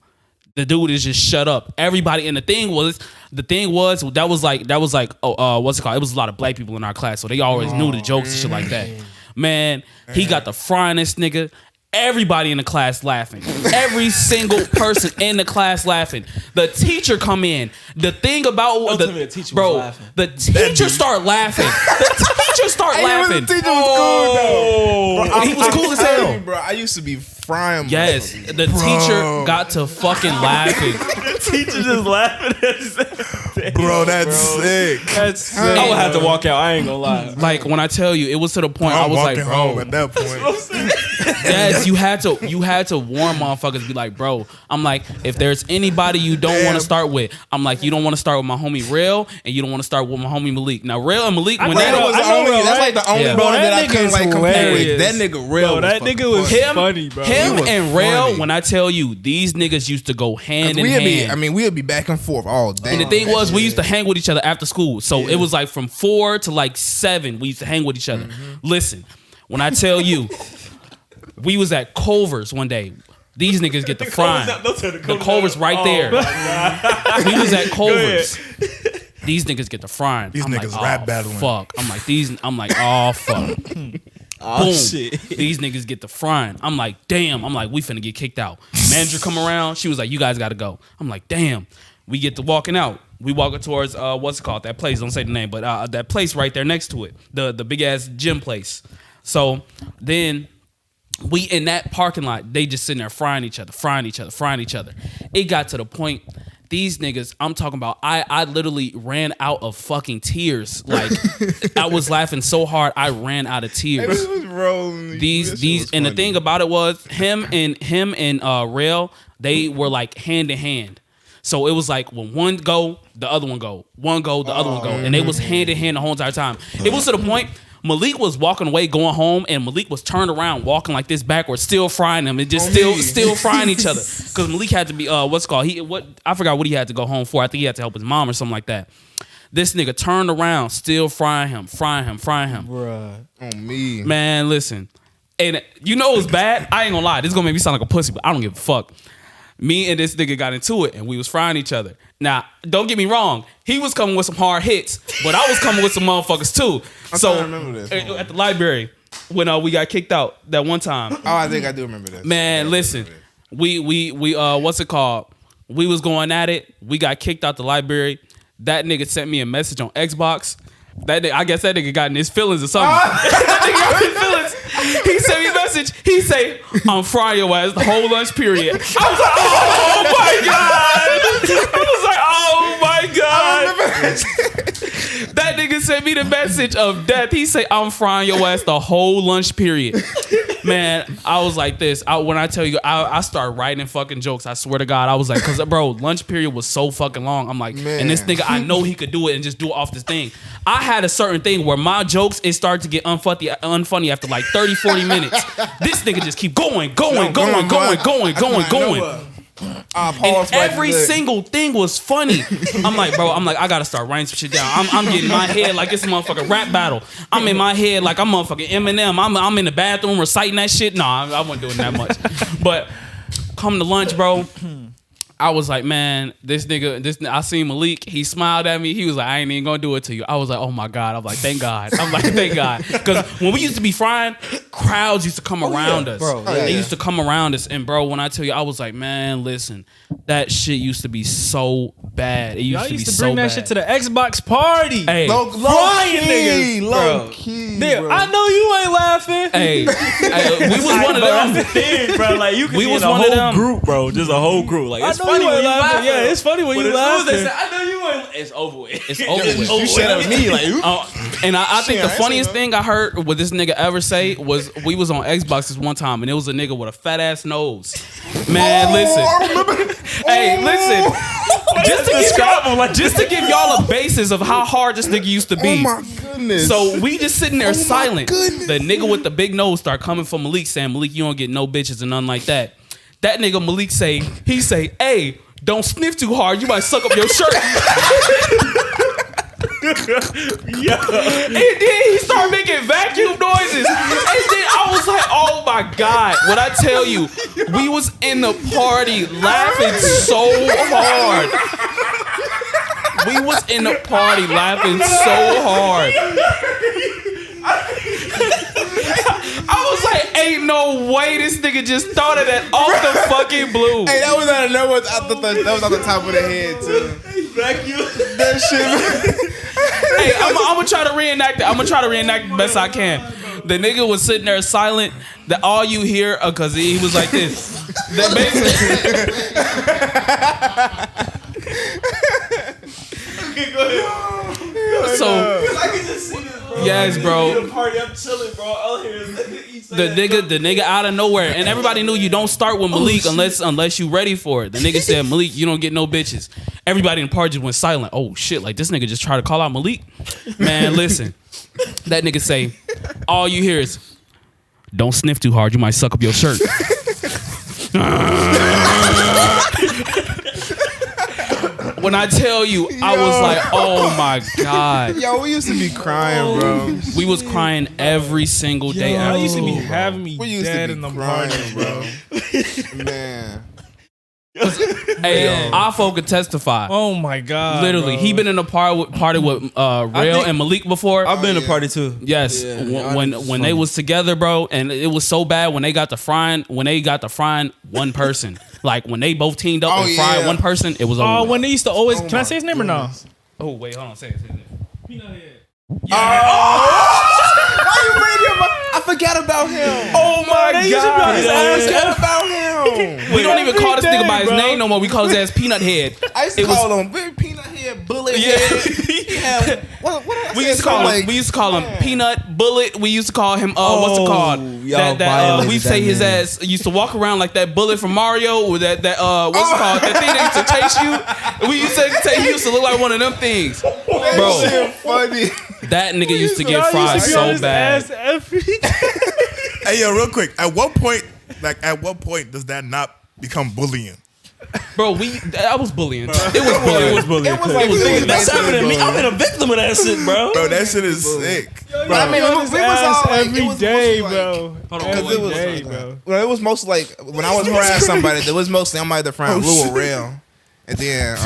The dude is just shut up. Everybody, and the thing was that was like what's it called? It was a lot of black people in our class, so they always knew the jokes and shit like that. Man, he got the frying this nigga. Everybody in the class laughing. Every single person in the class laughing. The teacher come in. The thing about the teacher was laughing. The teacher start laughing. The teacher start laughing. The teacher was cool though. Bro, he was cool as hell. Bro, I used to be frying. Yes, the teacher got to fucking laughing. The teacher just laughing. Bro, that's sick. That's sick. I would have to walk out. I ain't gonna lie. Like when I tell you, it was to the point I was like, bro. Home at that point. Yes, you had to warn motherfuckers. Be like, bro. I'm like, if there's anybody you don't want to start with, I'm like, you don't want to start with my homie Rail, and you don't want to start with my homie Malik. Now, Rail and Malik, when that's like the only bro that I can like compare with. That nigga Rail. That nigga was funny, bro. Him and Rail, when I tell you, these niggas used to go hand in hand. We would be back and forth all day. And the thing was, we used to hang with each other after school. So it was like from 4 to like 7, we used to hang with each other. Listen, when I tell you, we was at Culver's one day. These niggas get the frying. The Culver's right there. We was at Culver's. These niggas get the frying. These niggas rap battling. Fuck. I'm like, oh fuck. Boom. Shit. These niggas get the frying. I'm like, damn. I'm like, we finna get kicked out. Manager come around. She was like, you guys gotta go. I'm like, damn. We get to walking out. We walking towards what's it called? That place. Don't say the name, but that place right there next to it. The big ass gym place. So then we in that parking lot, they just sitting there frying each other. It got to the point, these niggas, I'm talking about, I literally ran out of fucking tears. Like, I was laughing so hard, I ran out of tears. These and the thing about it was, him and Rail, they were like hand in hand. So it was like when one go, the other one go. One go, the other one go. And they was hand in hand the whole entire time. It was to the point, Malik was walking away, going home, and Malik was turned around, walking like this backwards, still frying them, and just still frying each other. Because Malik had to be what's it called? I forgot what he had to go home for. I think he had to help his mom or something like that. This nigga turned around, still frying him. Bruh. Oh me. Man, listen. And you know it was bad? I ain't gonna lie. This is gonna make me sound like a pussy, but I don't give a fuck. Me and this nigga got into it, and we was frying each other. Now, don't get me wrong. He was coming with some hard hits, but I was coming with some motherfuckers too. I remember this. At the library, when we got kicked out that one time. Oh, I think I do remember this. Man, listen. We what's it called? We was going at it. We got kicked out the library. That nigga sent me a message on Xbox. I guess that nigga got in his feelings or something. That nigga got in his feelings. He sent me a message. He say, I'm frying your ass the whole lunch period. I was like, oh my God. I was like, oh my God. That nigga sent me the message of death. He say, I'm frying your ass the whole lunch period. Man, I was like this. When I tell you, I started writing fucking jokes. I swear to God. I was like, because, bro, lunch period was so fucking long. I'm like, man. And this nigga, I know he could do it and just do it off this thing. I had a certain thing where my jokes, it started to get unfunny after like 30, 40 minutes. This nigga just keep going. And every single thing was funny. I'm like, I gotta start writing some shit down. I'm getting my head like it's a motherfucking rap battle. I'm in my head like I'm motherfucking Eminem. I'm in the bathroom reciting that shit. Nah, I wasn't doing that much. But come to lunch, bro. I was like, man, this nigga, I seen Malik. He smiled at me. He was like, I ain't even gonna do it to you. I was like, oh my God. I'm like, thank God. Thank God. Because when we used to be frying, crowds used to come around us. Bro, They used to come around us. And bro, when I tell you, I was like, man, listen, that shit used to be so bad. It used Y'all to be used to so bring that bad. shit to the Xbox party. Hey, Frying niggas, low bro. key, There, bro. I know you ain't laughing. hey, we was one of That's the them. thing, bro. Like you can We be was in a one of whole them. group, bro. Just a whole group. Like I it's know funny you when ain't you laughing. laughing. Yeah, it's funny when But you as soon as they laughing. say, I know you ain't. It's over with. It's over with. You said at me like, you. And I think Shit, the I ain't funniest say thing I heard what this nigga ever say was we was on Xbox this one time and it was a nigga with a fat ass nose. Man, listen. Hey, listen. Just to give y'all a basis of how hard this nigga used to be. Oh my goodness. So we just sitting there silent. goodness. The nigga with the big nose start coming for Malik saying, Malik, you don't get no bitches and nothing like that. That nigga Malik say, hey, don't sniff too hard. You might suck up your shirt. And then he started making vacuum noises. And then I was like, oh my God. What I tell you, we was in the party laughing so hard. We was in the party laughing so hard. I was like, ain't no way this nigga just thought of that off the fucking blue. Hey, that was out of nowhere. I thought that was on the top of the head too. That shit. Hey, I'm gonna try to reenact it. I'm gonna try to reenact the best I can. The nigga was sitting there silent. That all you hear, cause he was like this. That So, I can just see this, bro. yes, bro. Party, I'm chilling, bro. All here is The nigga out of nowhere, and everybody knew you don't start with Malik unless you ready for it. The nigga said, Malik, you don't get no bitches. Everybody in the party just went silent. Oh shit, like this nigga just tried to call out Malik. Man, listen, that nigga say, all you hear is, don't sniff too hard, you might suck up your shirt. When I tell you, I was like, oh my God. Yo, we used to be crying, bro. We was crying every single day. I used to be after. having me We used dead to in be the crying, party, bro. Man. Hey, Afo could testify. Oh my God. Literally, bro. he been in a party with Rail and Malik before. I've been to party too. Yes, when they was together, bro, and it was so bad when they got the frying. One person, like when they both teamed up and fried one person, it was over. Oh, when they used to always. Can I say his name or no? Oh wait, hold on, say it. Peanut Head. Why you bring him up? I forgot about him. Oh my They used to be on his I ass. forgot about him. We don't even call this Every nigga by his day, bro. name no more. We call his ass Peanut Head. I used to call him Big Peanut Head, Bullet Head. He had, what We used to call him. We used to call him Peanut Bullet. We used to call him. What's it called? y'all violated We that say his man. ass used to walk around like that bullet from Mario, or that what's it called? That thing that used to chase you. We used to say he used to look like one of them things, bro. Shit funny. That nigga used to get Y'all fried used to be on so his bad. ass every day. Hey, yo, real quick. At what point does that not become bullying? Bro, I was bullying. It was bullying. It was bullying. It was like bullying. That's happening to me. I've been a victim of that shit, bro. Bro, that shit is sick. But I mean, we was all like, every it was day, mostly bro. Hold on, Every it was day, like- bro. Well, it was mostly like when I was frying somebody, it was mostly I'm either frying Lou or Rail, and then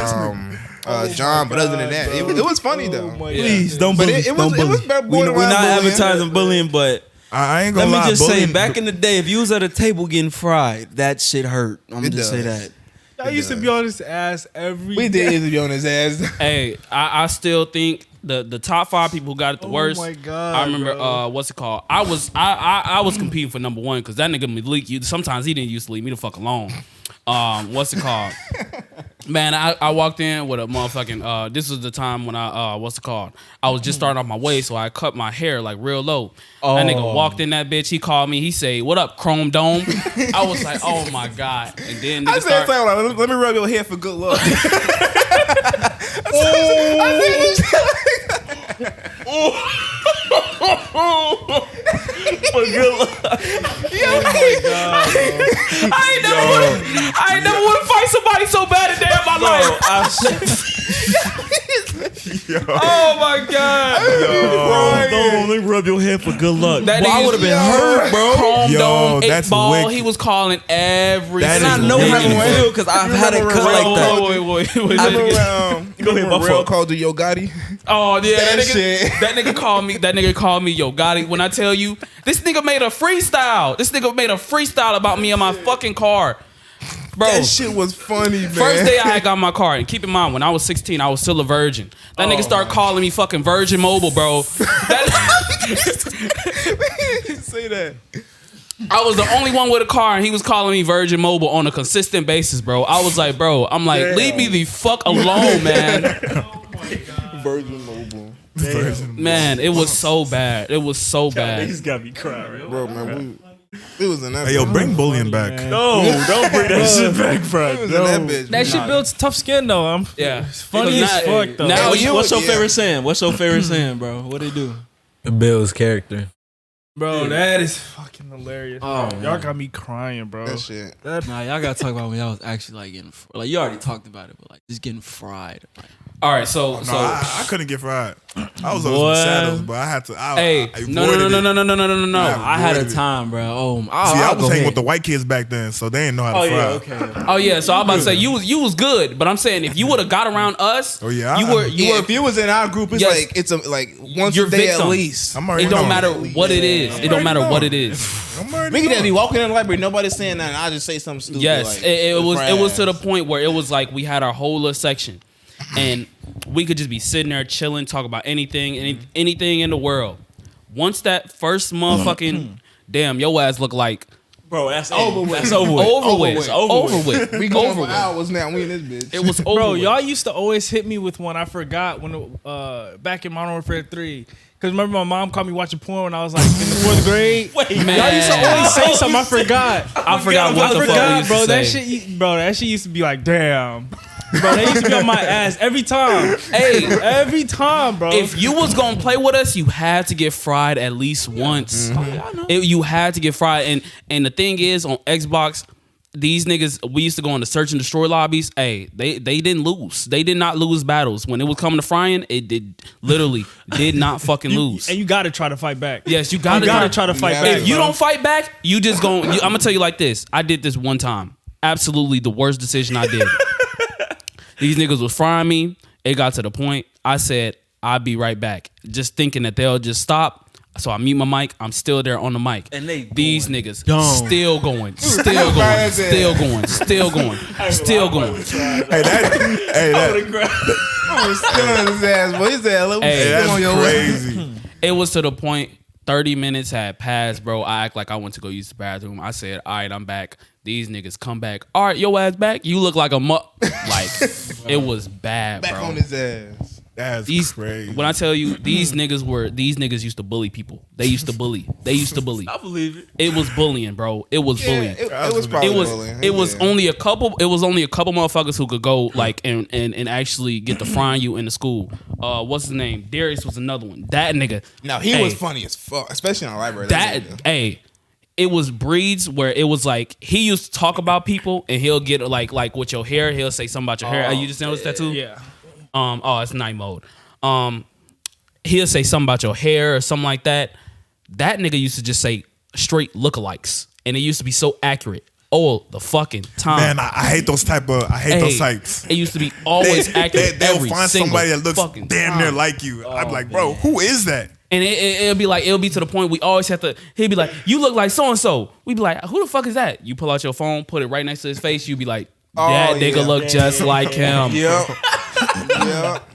John. But other than that, it was funny though. Please don't But bully. it was We're borderline not bullying. advertising bullying, but I ain't Let gonna me lie. just say, bullying- back in the day, if you was at a table getting fried, that shit hurt. I'm gonna It just say does. that. I used to be on his ass every We day. did used to be on his ass. Hey, I still think the top 5 people who got it the worst. my God, I remember bro. what's it called? I was competing for number 1 because that nigga Malik. Sometimes he didn't used to leave me the fuck alone. What's it called? Man, I walked in with a motherfucking. This was the time when I what's it called? I was just starting off my way, so I cut my hair like real low. That nigga walked in that bitch. He called me. He say, "What up, Chrome Dome?" I was like, "Oh my God!" And then I nigga said, start. like, let me rub your head for good luck. I ain't never want to fight somebody so bad a day in my life. Oh my god. Don't let me rub your head for good luck. That Well, I nigga would have been hurt, bro. Chrome Yo, Dome, that's 8 Ball. wicked. He was calling every. That And I is know how wicked. to feel because I've had a cut like that. Wait. I remember, Go ahead, my Real fault. called the Yo Gotti. Oh yeah, that That nigga, shit. that nigga called me. That nigga called me Yo Gotti. When I tell you, this nigga made a freestyle. This nigga made a freestyle about me and my fucking car, bro. That shit was funny, man. First day I had got my car, and keep in mind when I was 16, I was still a virgin. That nigga started calling me fucking Virgin Mobile, bro. say that. I was the only one with a car, and he was calling me Virgin Mobile on a consistent basis, bro. I was like, bro, I'm like, leave me the fuck alone, man. Virgin Mobile. Man, it was so bad. It was so bad. Niggas got me crying. Bro, man, we was in that. Hey, yo, bring bullying back. No, don't bring that shit back, bro. We was in that bitch. That shit builds tough skin though. I'm Yeah, funny as fuck though. Now What's your yeah. favorite saying? What's your favorite saying, bro? What they do? Bill's character. Bro, that is fucking hilarious. Oh, Bro. Y'all got me crying, bro. That shit. Nah, y'all gotta talk about when y'all was actually like getting like you already talked about it, but like just getting fried. Like, All right, so No, I couldn't get fried. I was on Boy. some shadows, but I had to. I hey, avoided no. it. I had a avoided it. time, bro. Oh, See, I I'll was go hanging ahead. with the white kids back then, so they didn't know how to Oh fry. yeah, okay. Oh yeah, so I'm about to say you was good, but I'm saying if you would have got around us, Oh, yeah, you were If you was in our group, it's Yes. like it's a like once You're a day victim. at least. I'm already it don't knowing. matter what it is. It don't matter what it is. I'm already We could just be knowing. walking in the library, nobody's saying that, and I just say something stupid. Yes, like, it was to the trash. point where it was like we had our whole little section, and we could just be sitting there chilling, talk about anything in the world. Once that first motherfucking damn, your ass look like Bro, that's Over with. That's over with. over with, It's over with. with, We going over for with. hours now. We in this bitch. It was over. Bro, with. y'all used to always hit me with one I forgot when back in Modern Warfare 3. Cause remember my mom caught me watching porn when I was like in the 4th grade. Man. Y'all used to always say something I forgot. I forgot what the fuck we forgot, used bro. to That say. shit used to be like, damn. Bro, they used to be on my ass every time. Hey, Every time, bro. if you was gonna play with us, you had to get fried at least once. You had to get fried, and the thing is, on Xbox, these niggas, we used to go in the search and destroy lobbies. Hey, they didn't lose. They did not lose battles when it was coming to frying. It did not fucking lose. and you gotta try to fight back. Yes, you gotta try to fight Yeah, back. If you bro. don't fight back, you just gon' I'm gonna tell you like this. I did this one time. Absolutely the worst decision I did. These niggas was frying me. It got to the point. I said, I'll be right back. Just thinking that they'll just stop. So I mute my mic. I'm still there on the mic. And they These niggas Dumb. still going, still going, still going, still going, still going. Hey, that I'm still on his ass, boy. His ass, look, Hey, still on your that's ass. crazy. It was to the point 30 minutes had passed, bro. I act like I went to go use the bathroom. I said, all right, I'm back. These niggas come back. All right, your ass back. You look like a like it was bad, Back bro. on his ass. That's These crazy. when I tell you these niggas used to bully people. They used to bully. I believe it. It was bullying, bro. It was bullying. It was probably It was bullying. it was Yeah. only a couple motherfuckers who could go like and actually get the frying you in the school. What's his name? Darius was another one. That nigga. Now he Hey, was funny as fuck, especially on the library. That hey, it was breeds where it was like he used to talk about people and he'll get like with your hair, he'll say something about your hair. You just noticed that too? Yeah. It's night mode. He'll say something about your hair or something like that. That nigga used to just say straight lookalikes, and it used to be so accurate all the fucking time. Man, I hate those type of. I hate those sites. It used to be always accurate. They'll every find single somebody that looks fucking damn near time. like you. I'm like, bro, who is that? And it'll be to the point we always have to. He'd be like, "You look like so and so." We'd be like, "Who the fuck is that?" You pull out your phone, put it right next to his face. You'd be like, "That nigga yeah. look just like him." Yep. Yep.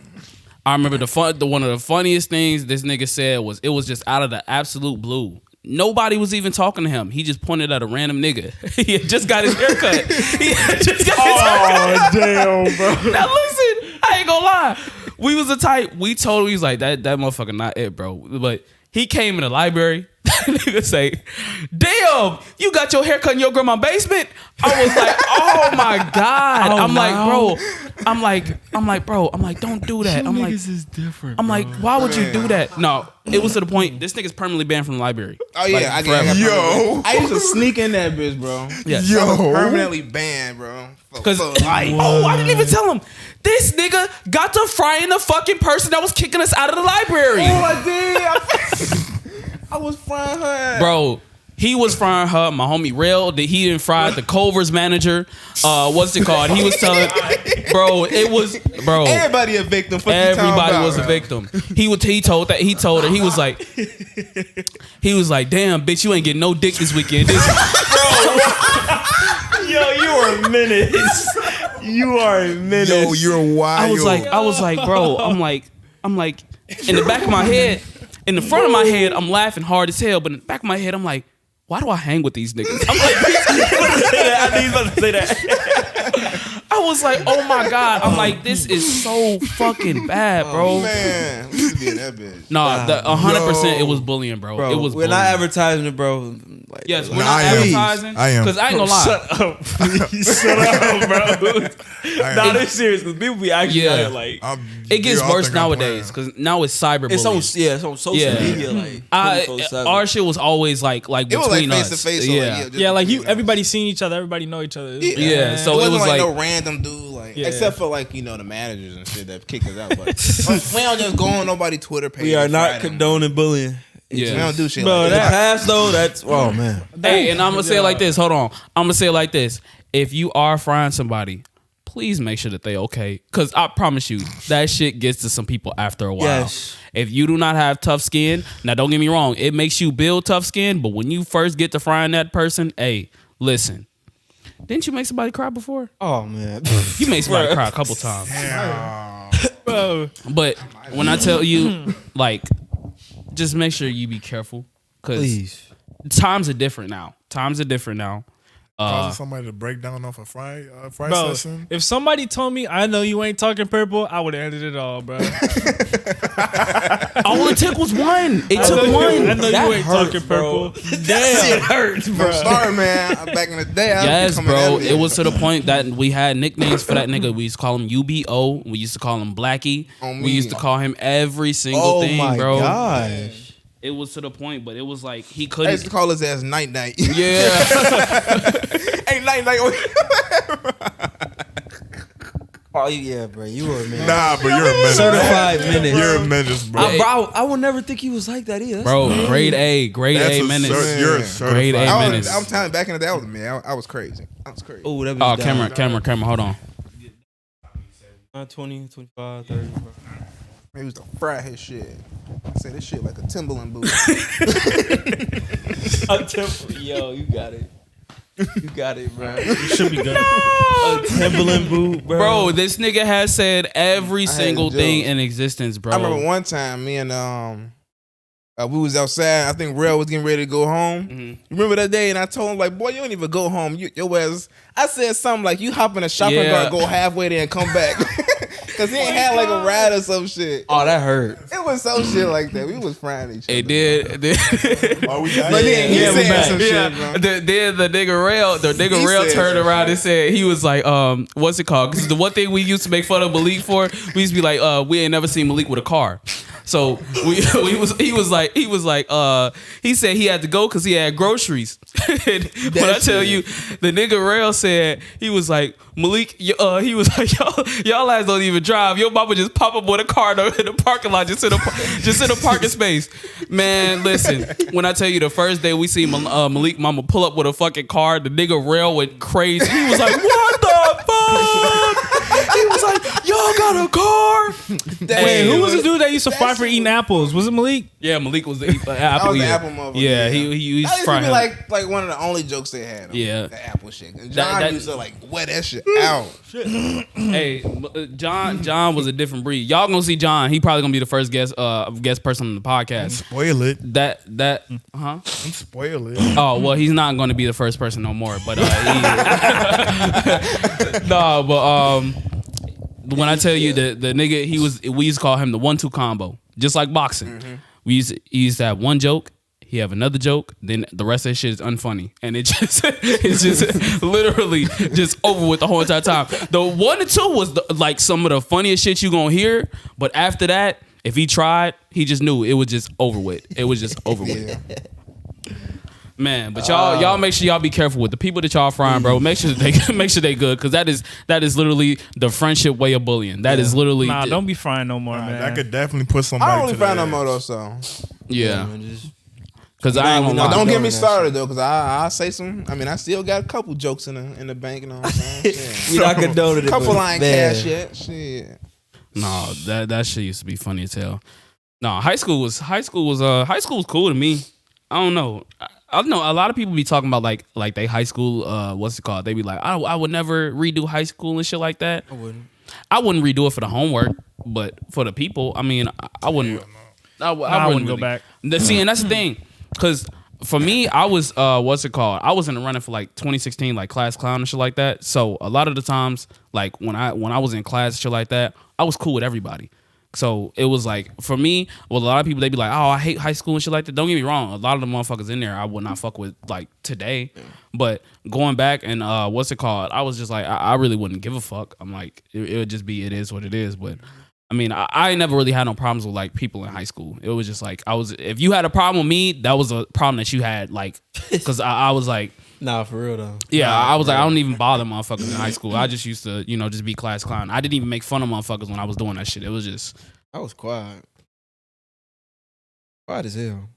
I remember one of the funniest things this nigga said was it was just out of the absolute blue. Nobody was even talking to him. He just pointed at a random nigga. He had just got his haircut. He had just got his haircut. Damn, bro. Now listen, I ain't gonna lie. We was the type, we told him, he was like, that motherfucker not it, bro. But he came in the library. That nigga say, damn, you got your haircut in your grandma's basement? I was like, oh my God. I'm like, bro, I'm like, bro, don't do that. I'm like, is different. I'm like, why would you do that? No, it was to the point. This nigga's permanently banned from the library. Oh yeah, I get Yo. I used to sneak in that bitch, bro. Yeah. Yo. Permanently banned, bro. Cause I didn't even tell him. This nigga got to frying the fucking person that was kicking us out of the library. Oh, I did. I was frying her. Bro, he was frying her. My homie Rail, he didn't fry the Culver's manager. What's it called? He was telling, bro, it was, bro. Everybody a victim. Fuck you talking Everybody about, was a bro. victim. He told her. He was like, damn, bitch, you ain't getting no dick this weekend, did you? Yo, you are a menace. You are a menace. Yo, you're wild. I was like, bro, I'm like, in the back of my head, in the front of my head, I'm laughing hard as hell, but in the back of my head, I'm like, why do I hang with these niggas? I'm like, I knew you was about to say that. I was like, oh my God. I'm like, this is so fucking bad, bro. Oh, man, we used to be in that bitch. Nah, 100% it was bullying, bro. Bro, It was we're bullying. not advertising it, bro. Like, Yes, we're Nah, not I am. advertising. I am. Because I ain't gonna lie. Shut up. Please. Shut up, bro. I Nah, am. this serious because people be actually Yeah. out here like. It gets y'all worse think I'm nowadays playing. because now it's cyberbullying. it's on social Yeah. media, like I, 24/7. our shit was always like It was like between face us. to face. Yeah. Yeah, like everybody seen each other, everybody know each other. Yeah, so it it wasn't was like, like no random dude, like Yeah. except for like the managers and shit that kicked us out. But we don't just go on nobody Twitter page. we are and not fry them. condoning bullying. yeah. We don't do shit Bro, like In the that. past, though, that's man. Hey, and I'm gonna say it like this. Hold on. I'm gonna say it like this. If you are frying somebody, please make sure that they okay. Cause I promise you, that shit gets to some people after a while. Yes. If you do not have tough skin, now don't get me wrong, it makes you build tough skin, but when you first get to frying that person, hey, listen. Didn't you make somebody cry before? Oh man. You made somebody cry a couple times. Bro, But when I tell you, like, just make sure you be careful. Cause Please. times are different now. Causing somebody to break down off a fry bro, session. if somebody told me I know you ain't talking purple, I would have ended it all, bro. All it took was one. It I took know one. I know That you ain't hurts, talking bro. purple. Damn, it hurts, I'm bro. sorry, man. Back in the day, I Yes, was coming bro. at me. It was to the point that we had nicknames for that nigga. We used to call him UBO. We used to call him Blackie. On We me. used to call him every single Oh thing, my bro. gosh. It was to the point, but it was like he I used couldn't. to call his ass Night Night. Yeah. Hey, Night Night. Oh yeah, bro. You were a man. Nah, but you're a menace. Certified menace. You're a menace, bro. I would never think he was like that either. Bro, grade A That's menace. You're a Man. certified Grade A menace. menace. I'm telling you, back in the day, I was a man. I was crazy. I was crazy. Oh, that Oh, was camera, hold on. 20, 25, 30. Bro. He used to fry his shit. Say this shit like a Timberland boot. Yo, you got it. You got it, bro. Should be good. A Timberland boot, Bro, this nigga has said every had single thing jokes. in existence, bro. I remember one time, me and we was outside. I think Rail was getting ready to go home. Mhm. Remember that day? And I told him like, "Boy, you don't even go home. Your ass." I said something like, "You hop in a shopping Yeah. cart, go halfway there, and come back." Cause he ain't had like a ride or some shit. Oh, that hurt. It was some shit like that. We was frying each other. It did. Are we back? But then he Yeah, we said back. some shit, bro. Then the nigga Rail He said turned some around shit. and said, he was like, what's it called? Because the one thing we used to make fun of Malik for, we used to be like, we ain't never seen Malik with a car. So he said he had to go because he had groceries. And when I tell you, the nigga Rail said, he was like, Malik, he was like, y'all ass don't even drive. Your mama just pop up with a car in the parking lot, just in a parking space. Man, listen, when I tell you the first day we see Malik mama pull up with a fucking car, the nigga Rail went crazy. He was like, what the fuck? He was like, y'all got a car? Wait, who was the dude that used to fry for eating apples? Was it Malik? Yeah, Malik was the apple. I was the yeah. apple motherfucker. Yeah, he used That to used fry to be him. like one of the only jokes they had. On Yeah. the apple shit. And John That- used to like wet that shit out. Hey, John was a different breed. Y'all gonna see John. He probably gonna be the first guest person on the podcast. Spoil it. That Don't spoil it. oh well, he's not gonna be the first person no more. But when I tell you the nigga we used to call him the 1-2 combo, just like boxing. He used to have one joke. he have another joke, then the rest of that shit is unfunny, and it's just literally just over with the whole entire time. The 1 and 2 was like some of the funniest shit you gonna hear, but after that, if he tried, he just knew it was just over with. It was just over with. Man, but y'all make sure y'all be careful with the people that y'all frying, bro. Make sure they good, because that is literally the friendship way of bullying. That is literally don't be frying no more, man. That could definitely put somebody. I don't really to find the no more edge. though, so. yeah. Just Because I ain't gonna lie. Don't get me that started though, because I say some. I mean, I still got a couple jokes in the bank. You know what I'm saying? Shit. we not condoning it. Couple but line man. cash yet. Shit. No, that shit used to be funny as hell. No, high school was cool to me. I don't know. I don't know. A lot of people be talking about like they high school. What's it called? They be like, I would never redo high school and shit like that. I wouldn't redo it for the homework, but for the people, I mean, I wouldn't. I wouldn't go really. back. See, and that's the thing, because for me, I was what's it called? I was in the running for like 2016, like class clown and shit like that. So a lot of the times, like when I was in class and shit like that, I was cool with everybody. So it was like, for me, well, a lot of people, they be like, oh, I hate high school and shit like that. Don't get me wrong. A lot of the motherfuckers in there, I would not fuck with like today. Yeah. But going back and what's it called? I was just like, I really wouldn't give a fuck. I'm like, it would just be, it is what it is. But I mean, I never really had no problems with like people in high school. It was just like, if you had a problem with me, that was a problem that you had, like, because I was like, Nah, for real though. yeah, I was like, I don't even bother motherfuckers in high school. I just used to, just be class clown. I didn't even make fun of motherfuckers when I was doing that shit. It was just, I was quiet. Quiet as hell.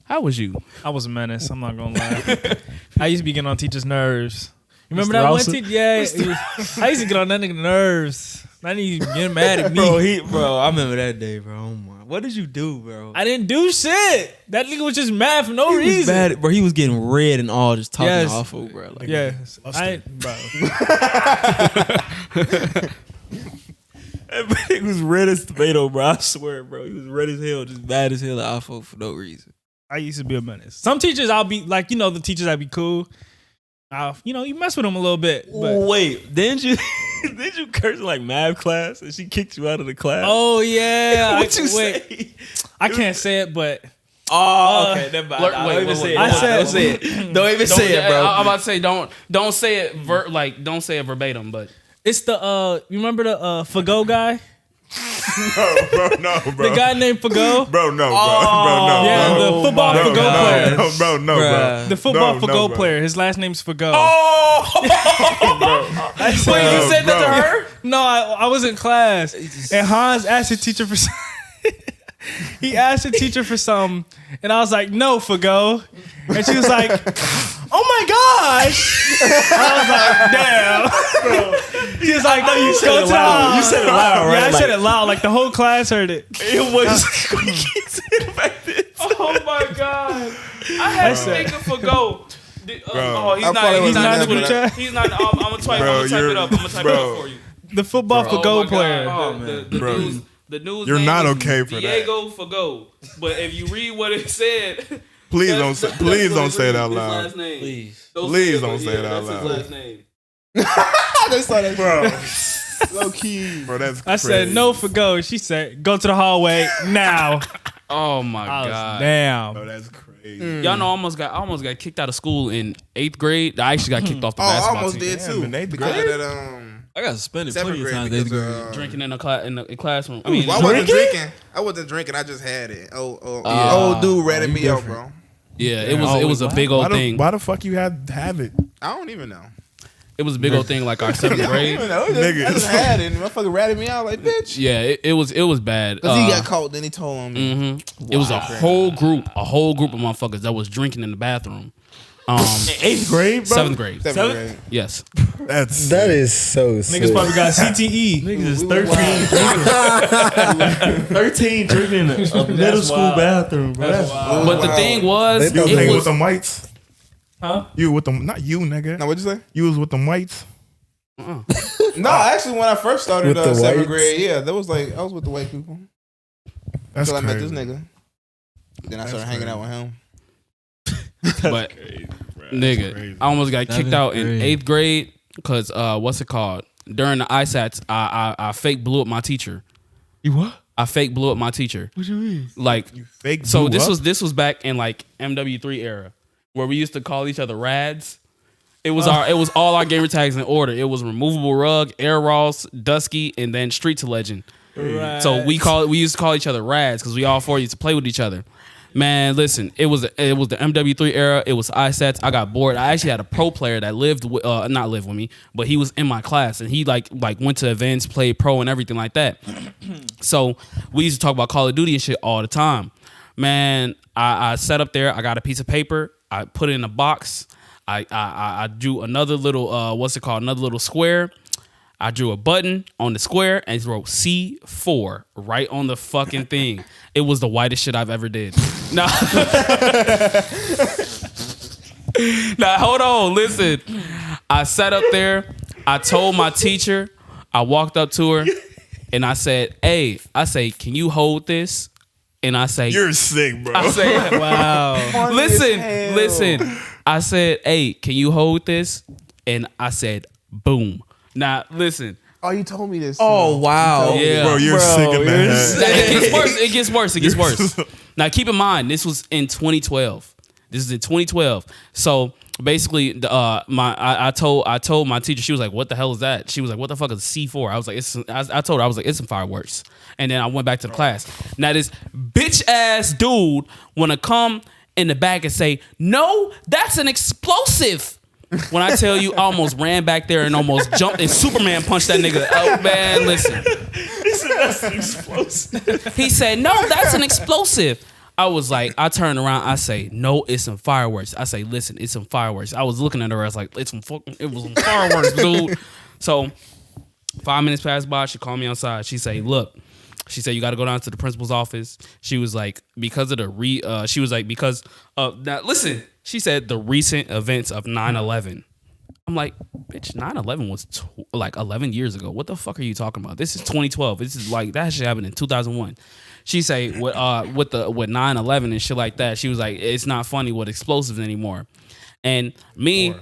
how was you? I was a menace. I'm not gonna lie. I used to be getting on teachers' nerves. You remember Mr. that one Rouser? teacher? Yeah, I used to get on that nigga's nerves. That nigga getting mad at me. Bro, I remember that day, bro. Oh my. What did you do, bro? I didn't do shit. That nigga was just mad for no He was reason. bad, bro. He was getting red and all, just talking Yes. awful, bro. Like, Yes, bro. That nigga was red as tomato, bro. I swear, bro. He was red as hell, just bad as hell at awful for no reason. I used to be a menace. Some teachers, I'll be like, the teachers I'd be cool. You mess with them a little bit. But Wait, didn't you curse in like math class and she kicked you out of the class? oh yeah, What you say? I can't say it, but Oh, okay. Never mind. Wait, Don't even wait, say wait, it. I said- Don't say it. Don't even say it, Yeah, bro. I'm about to say don't say it don't say it verbatim, but it's the you remember the Fago guy, No, bro. the guy named Fago. Bro, no, bro. Yeah, bro. the football Bro, Fago no, player. no, bro, no, bro. The football No, Fago bro. player. His last name's Fago. wait, you said that to her? No, I was in class, and Hans asked the teacher for he asked the teacher for something, and I was like, "No, Fago," and she was like, "Oh my gosh!" I was like, "Damn." She was like, "No, you said it loud. You said it loud, right? Yeah, I Like- said it loud. Like the whole class heard it. It was back then. Oh my god! I had to think of Fago. Oh, he's I not. probably He's wasn't not. there for that. He's not. I'm gonna type. Bro, I'm gonna type you're- it up. I'm gonna type it bro. up for you. The football Oh Fago my player. God. Oh, the Bro. news. The news. You're name not is okay for that. Diego Fago. But if you read what it said, Please that's- don't say, that's please what don't say it out his loud. last name. Please. Please don't say it out That's loud. his last name. I just saw that, Bro, low key. bro, that's I said crazy. no Fago. She said, "Go to the hallway now." Oh my I was, god! damn. Bro, that's crazy. Y'all know I almost got kicked out of school in 8th grade. I actually got kicked off the Oh, I basketball almost team. did Damn, too. in eighth Because grade? of that, I got suspended 7th plenty of grade times. because Grade. Drinking in the classroom. I mean, I wasn't drinking. I wasn't drinking. I just had it. Old dude ratted me out, bro. yeah, it was a big old thing. Why the fuck you had to have it? I don't even know. It was a big old thing, like our 7th I don't grade. even know. I Nigga. just had it. And motherfucker ratted me out like, bitch. Yeah, it was bad. Because he got caught, then he told on me. It was a whole group of motherfuckers that was drinking in the bathroom. 8th grade, bro. 7th grade. 7th grade. Yes. That's That is so sick. Niggas probably got CTE. Niggas is 13 drinking in a middle school bathroom, bro. That's But the thing was, They you thought hang it with was them whites. Huh? You with them? Not you, nigga. Now, what'd you say? You was with them whites. No, actually, when I first started With the 7th whites? grade, yeah, that was like, I was with the white people. That's Until I met crazy. this nigga. Then I started hanging out with him. but nigga, crazy. I almost got kicked out in grade. 8th grade because what's it called? During the ISATs, I fake blew up my teacher. You what? I fake blew up my teacher. What you mean? Like, Fake. so blew up? this was back in like MW3 era, where we used to call each other Rads. It was all our gamer tags in order. It was Removable Rug, Air Ross, Dusky, and then Street to Legend. Right. So we used to call each other Rads because we all four used to play with each other. Man, listen, it was the MW3 era. It was iSets. I got bored. I actually had a pro player that not lived with me, but he was in my class, and he like went to events, played pro, and everything like that. So we used to talk about Call of Duty and shit all the time. Man, I sat up there. I got a piece of paper. I put it in a box. I drew another little another little square. I drew a button on the square and wrote C4 right on the fucking thing. It was the whitest shit I've ever did. Now, hold on, listen. I sat up there. I told my teacher. I walked up to her and I said, "Hey," I say, "Can you hold this?" And I say, You're sick, bro. I say, Wow. listen. I said, "Hey, can you hold this?" And I said, "Boom." Now, listen. Oh, you told me this. Oh wow. Yeah. Bro, you're sick in the head. It gets worse. Now, keep in mind, this was in 2012. This is in 2012. So basically, I told my teacher. She was like, "What the hell is that?" She was like, "What the fuck is C4?" I was like, I told her, I was like, "It's some fireworks." And then I went back to the class. Now this bitch ass dude wanna come in the back and say, "No, that's an explosive." When I tell you, I almost ran back there and almost jumped and Superman punched that nigga. Oh man, listen. He said that's an explosive. He said, "No, that's an explosive." I was like, I turned around, I say, "No, it's some fireworks." I say, "Listen, it's some fireworks." I was looking at her, I was like, it was some fireworks, dude. So 5 minutes passed by, she called me outside. She said, "Look," she said, "you got to go down to the principal's office." She was like, because of now listen, she said the recent events of 9/11. I'm like, bitch, 9/11 was like 11 years ago. What the fuck are you talking about? This is 2012. This is like, that shit happened in 2001. She say with 9/11 and shit like that, she was like, it's not funny with explosives anymore. And me,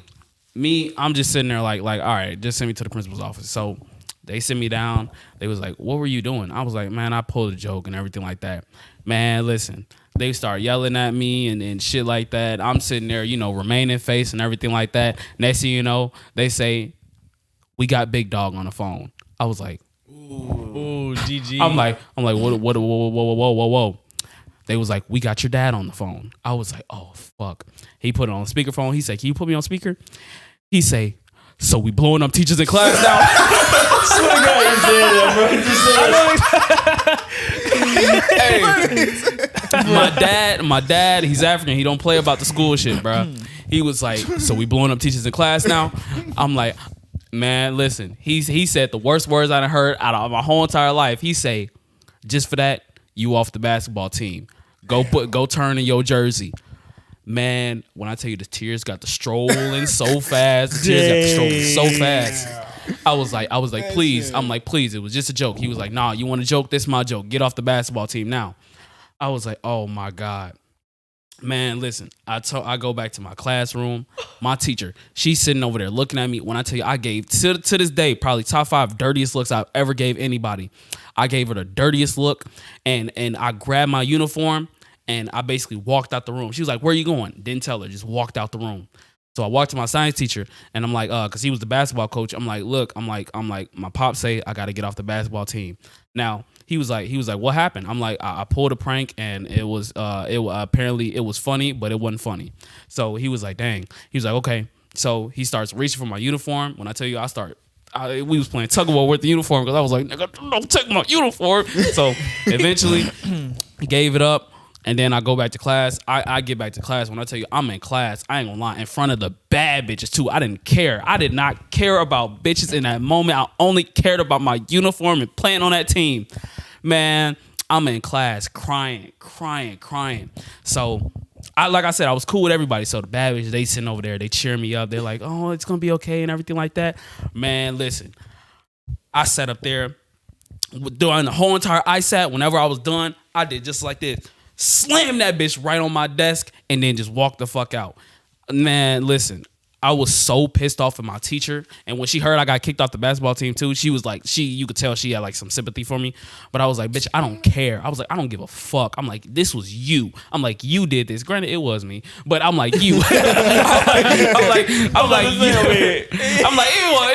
I'm just sitting there like, all right, just send me to the principal's office. So they sent me down. They was like, "What were you doing?" I was like, "Man, I pulled a joke and everything like that." Man, listen, they start yelling at me and shit like that. I'm sitting there, remaining face and everything like that. Next thing you know, they say, "We got Big Dog on the phone." I was like, Ooh, GG. I'm like, what, whoa. They was like, "We got your dad on the phone." I was like, oh, fuck. He put it on speakerphone. He said, "Can you put me on speaker?" He say, "So we blowing up teachers in class now?" Swear to God, you said that, bro. You said that. Hey, my dad, he's African. He don't play about the school shit, bro. He was like, "So we blowing up teachers in class now?" I'm like, man, listen. He said the worst words I done heard out of my whole entire life. He say, "Just for that, you off the basketball team. Go turn in your jersey." Man, when I tell you the tears got to strolling so fast, the tears got to strolling so fast. I was like, please. I'm like, please. It was just a joke. He was like, "Nah, you want to joke? This is my joke. Get off the basketball team now." I was like, oh my God. Man, listen, I go back to my classroom. My teacher, she's sitting over there looking at me. When I tell you, I gave, to this day, probably top 5 dirtiest looks I've ever gave anybody. I gave her the dirtiest look, and I grabbed my uniform, and I basically walked out the room. She was like, "Where are you going?" Didn't tell her, just walked out the room. So I walked to my science teacher, and I'm like, cause he was the basketball coach. I'm like, "Look, I'm like, my pops say I got to get off the basketball team." Now he was like, "What happened?" I'm like, I pulled a prank, and it was, apparently it was funny, but it wasn't funny. So he was like, "Dang." He was like, "Okay." So he starts reaching for my uniform. When I tell you, we was playing tug of war with the uniform because I was like, "Nigga, don't take my uniform." So eventually, gave it up. And then I go back to class. I get back to class. When I tell you I'm in class, I ain't gonna lie, in front of the bad bitches too. I didn't care. I did not care about bitches in that moment. I only cared about my uniform and playing on that team. Man, I'm in class crying. So like I said, I was cool with everybody. So the bad bitches, they sitting over there, they cheer me up. They're like, "Oh, it's gonna be okay," and everything like that. Man, listen, I sat up there during the whole entire ISAT. Whenever I was done, I did just like this. Slam that bitch right on my desk and then just walk the fuck out. Man, listen, I was so pissed off at my teacher. And when she heard I got kicked off the basketball team too, she was like, you could tell she had like some sympathy for me. But I was like, bitch, I don't care. I was like, I don't give a fuck. I'm like, this was you. I'm like, you did this. Granted, it was me, but I'm like, you. I'm like,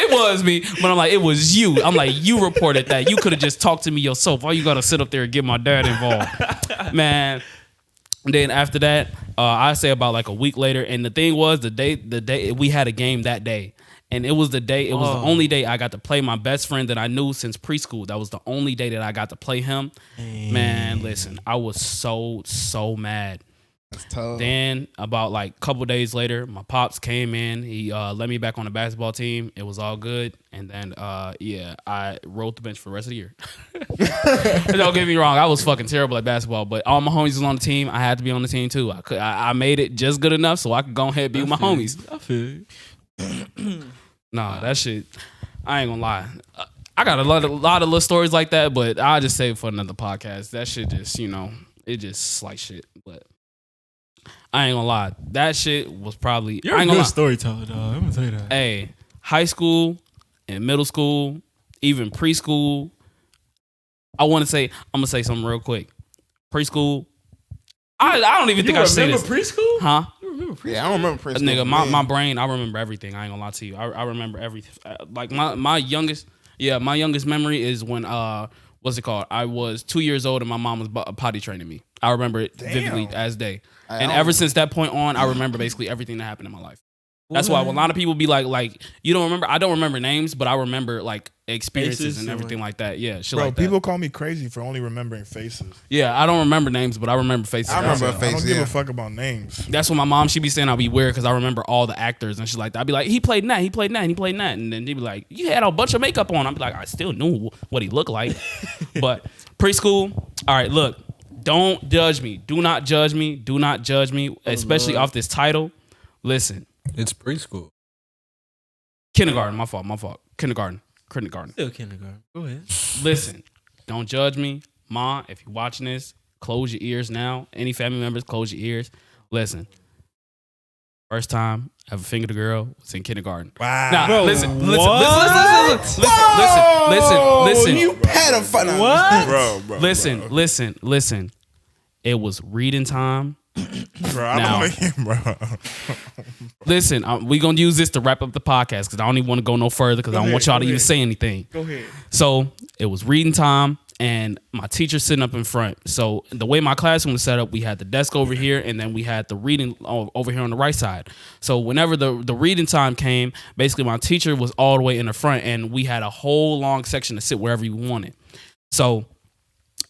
it was me, but I'm like, it was you. I'm like, you reported that. You could have just talked to me yourself. Why you gotta sit up there and get my dad involved, man? And then after that, I say about like a week later, and the thing was the day we had a game that day, and it was the only day I got to play my best friend that I knew since preschool. That was the only day that I got to play him. Man, listen, I was so mad. That's tough. Then about like a couple days later, my pops came in. He let me back on the basketball team. It was all good. And then I rode the bench for the rest of the year. Don't get me wrong, I was fucking terrible at basketball, but all my homies was on the team. I had to be on the team too. I made it just good enough so I could go ahead and be with my homies. I feel you. Nah, that shit, I ain't gonna lie. I got a lot of little stories like that, but I'll just save it for another podcast. That shit just, it just slice shit. But I ain't gonna lie. That shit was probably... You're I ain't a gonna good lie. storyteller, dog. I'm gonna tell you that. Hey, high school and middle school, even preschool. I'm gonna say something real quick. Preschool. I don't even think I should say this. preschool? Huh? You remember preschool? Yeah, I don't remember Prince. Nigga, my brain, I remember everything. I ain't gonna lie to you. I remember everything. Like my youngest memory is when what's it called? I was 2 years old and my mom was potty training me. I remember it vividly as day. And ever since that point on, I remember basically everything that happened in my life. That's why when a lot of people be like, you don't remember? I don't remember names, but I remember like experiences Faces and everything like that. Yeah, shit Bro, like that. people call me crazy for only remembering faces. Yeah, I don't remember names, but I remember faces. I remember I a face. don't give Yeah. a fuck about names. That's what my mom, she be saying I'll be weird because I remember all the actors and shit like that. I'd be like, he played in that, he played in that, and he played in that. And then they'd be like, you had a bunch of makeup on. I'd be like, I still knew what he looked like. But preschool, all right, look, don't judge me. Do not judge me. Do not judge me, especially off this title. Listen, It's preschool. kindergarten, my fault. Kindergarten. Still kindergarten. Go ahead. Listen, don't judge me. Ma, if you're watching this, close your ears now. Any family members, close your ears. Listen, first time I ever fingered a girl was in kindergarten. Wow. Now, Bro, listen. what? Listen. You pedophile. What? Listen. It was reading time. Bro, I Now. don't know, bro. Listen, we gonna use this to wrap up the podcast because I don't even want to go no further because I don't want y'all to even say anything. Go ahead. So it was reading time, and my teacher sitting up in front. So the way my classroom was set up, we had the desk over here, and then we had the reading over here on the right side. So whenever the reading time came, basically my teacher was all the way in the front, and we had a whole long section to sit wherever you wanted. So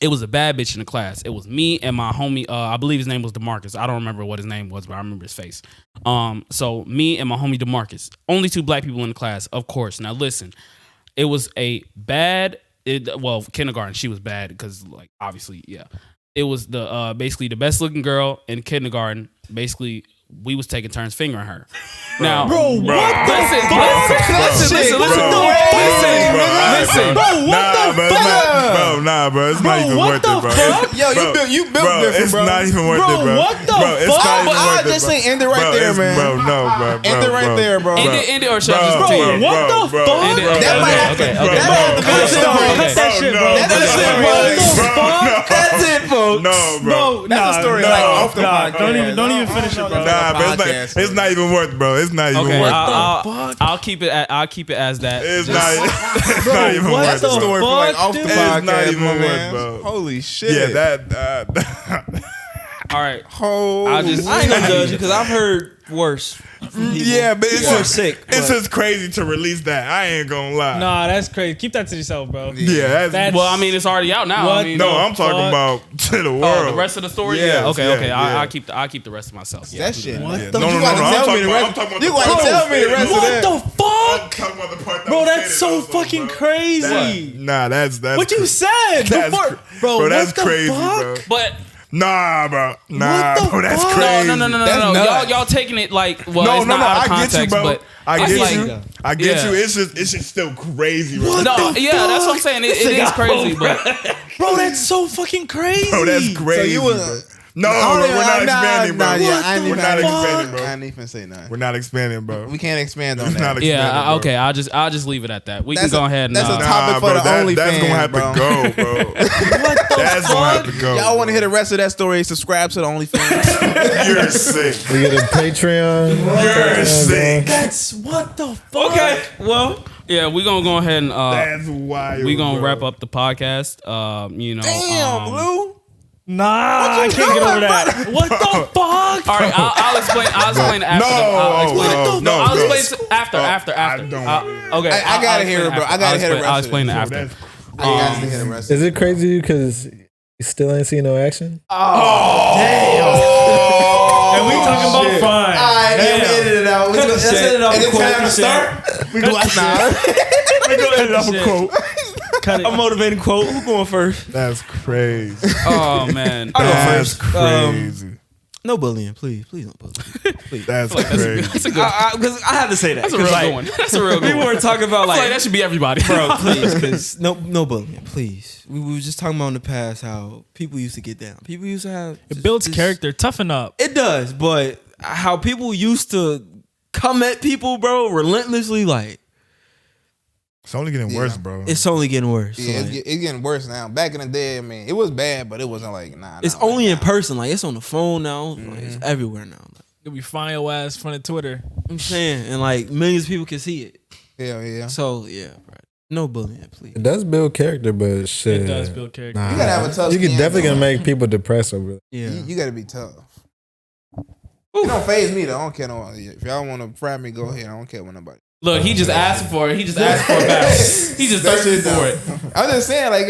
it was a bad bitch in the class. It was me and my homie. I believe his name was DeMarcus. I don't remember what his name was, but I remember his face. So me and my homie DeMarcus, only two black people in the class, of course. Now listen, it was a bad. Kindergarten, she was bad because, like, obviously, yeah. It was the basically the best looking girl in kindergarten. Basically, we was taking turns fingering her. Now, Bro, what the listen, Nah, bro, it's not even what worth it, the bro. fuck? Yo, you built Bro, different, it's bro. not even worth Bro, it, bro. what the bro, it's fuck? not even But worth I it, just bro. say end it right Bro, there, it's- man. Bro, no, bro. End it right there, bro. End it or should I just Bro, continue? what the fuck? End it. That might have to. Okay. That might have to be Cut the story. that shit, bro. That's it, bro. That's it, folks. No, bro. That's a story like off the podcast. Don't even finish it, bro. Nah, but it's not even worth, bro. It's not even Okay, worth. I'll keep it. I'll keep it as that. It's not even what worth, the bro. Story for like fuck, off the dude? It's not podcast, even my worth, man. bro. Holy shit. Yeah, that. All right. Holy. I'll just. I ain't gonna judge you because I've heard worse from people. Yeah, but it's People are just sick. It's but- just crazy to release that. I ain't gonna lie. Nah, that's crazy. Keep that to yourself, bro. Yeah, that's. Well, I mean, it's already out now. I What mean, No, I'm talking fuck? about to the world. Oh, the rest of the story. Yes, Yeah. Okay. yeah, Okay. yeah. I'll keep the rest to myself. Yeah. That shit. What Yeah. the No, You no, gotta no, I'm tell talking me the about- rest. I'm talking about You the gotta part tell me the rest of What that. the I'm fuck? talking about the part that Bro, was that's stated so also, fucking bro. crazy. Nah, that's What you cra- said That's before, bro? bro, that's what the crazy, fuck? bro. But Nah, bro. Nah, What the bro. That's fuck? crazy. no. That's Y'all, nuts. y'all taking it like well, No, it's no, not no. out of I context, get you, bro. but I it's get like- you. I get Yeah. you. It's just still crazy, bro. No, yeah, that's what I'm saying. It is crazy, but Bro, that's so fucking crazy. Bro, that's crazy. So you bro. was No, bro, we're not expanding, bro. I ain't We're even- not expanding, bro. I ain't even say nothing. We're not expanding, bro. We can't expand on We're that. not expanding, Yeah, bro. okay. I'll just leave it at that. We That's can go a- ahead and. that's a uh, topic for bro, the that's OnlyFans, gonna have bro. to go, bro. That's gonna have to go. Y'all want to hear the rest of that story? Subscribe to the OnlyFans. You're sick. We get a Patreon. You're sick. That's what the fuck. Okay, well, yeah, we're gonna go ahead and That's wild. we gonna bro. wrap up the podcast. You know. Damn, Blue. Nah, I can't get over that. What the fuck? All right, I'll explain. I'll explain after. I'll explain. no, I'll no. explain after. I don't. Okay, I gotta hear it, bro. I gotta hear the rest I'll of explain it. it after. That's I got to hear the rest. Is it crazy because you still ain't seen no action? And we talking about fine. Alright, Damn. edit it out. Let's set it up Is a it quote. time to start? We do Cut the we go ahead and off a shit. quote. Cut it. A motivating quote. Who going first? That's crazy. Oh man. That's crazy. No bullying, please. Please don't bully. Please. That's crazy. That's a good. Because I had to say that. That's a real 'Cause, good one. That's a real good We one. were talking about I feel like like that should be everybody, Bro, please, because no bullying, please. We were just talking about in the past how people used to get down. People used to have. It builds character. Toughen up. It does, but how people used to come at people, bro, relentlessly, like, It's only getting worse, bro. it's only getting worse. Yeah, Like, it's getting worse now. Back in the day, I mean, it was bad, but it wasn't like nah. it's only in person. Like, it's on the phone now. Like, Mm-hmm. it's everywhere now. Like, You'll be fine your ass in front of Twitter. I'm saying, and like millions of people can see it. Hell yeah. So yeah, bro. No bullying, please. It does build character, but shit. It does build character. Nah, You gotta have a tough You can skin, definitely though. gonna make people depressed over it. Yeah. You gotta be tough. It don't phase me though. I don't care no. If y'all want to frat me, go ahead. I don't care with nobody. Look, he just asked for it. He just asked for it back. He just That thirsty shit for don't- it. I'm just saying, like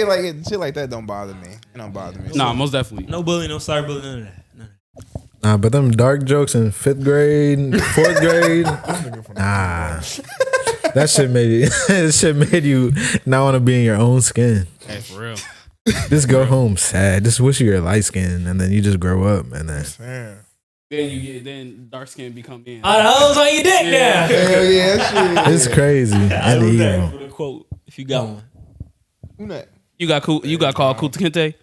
shit like that don't bother me. It don't bother me. Nah, most definitely. No bullying, no cyberbullying, none of that. None of Nah, but them dark jokes in 5th grade, 4th grade, nah. That shit made you. That shit made you not want to be in your own skin. Hey, for real. Just go home sad. Just wish you were light skinned, and then you just grow up, and then Damn. Then dark skin become in. How's on your dick now? Hell yeah, shit. it's crazy and Who's evil. that with a quote? If you got one. Who that? You got cool. You got called Kuta Kinte.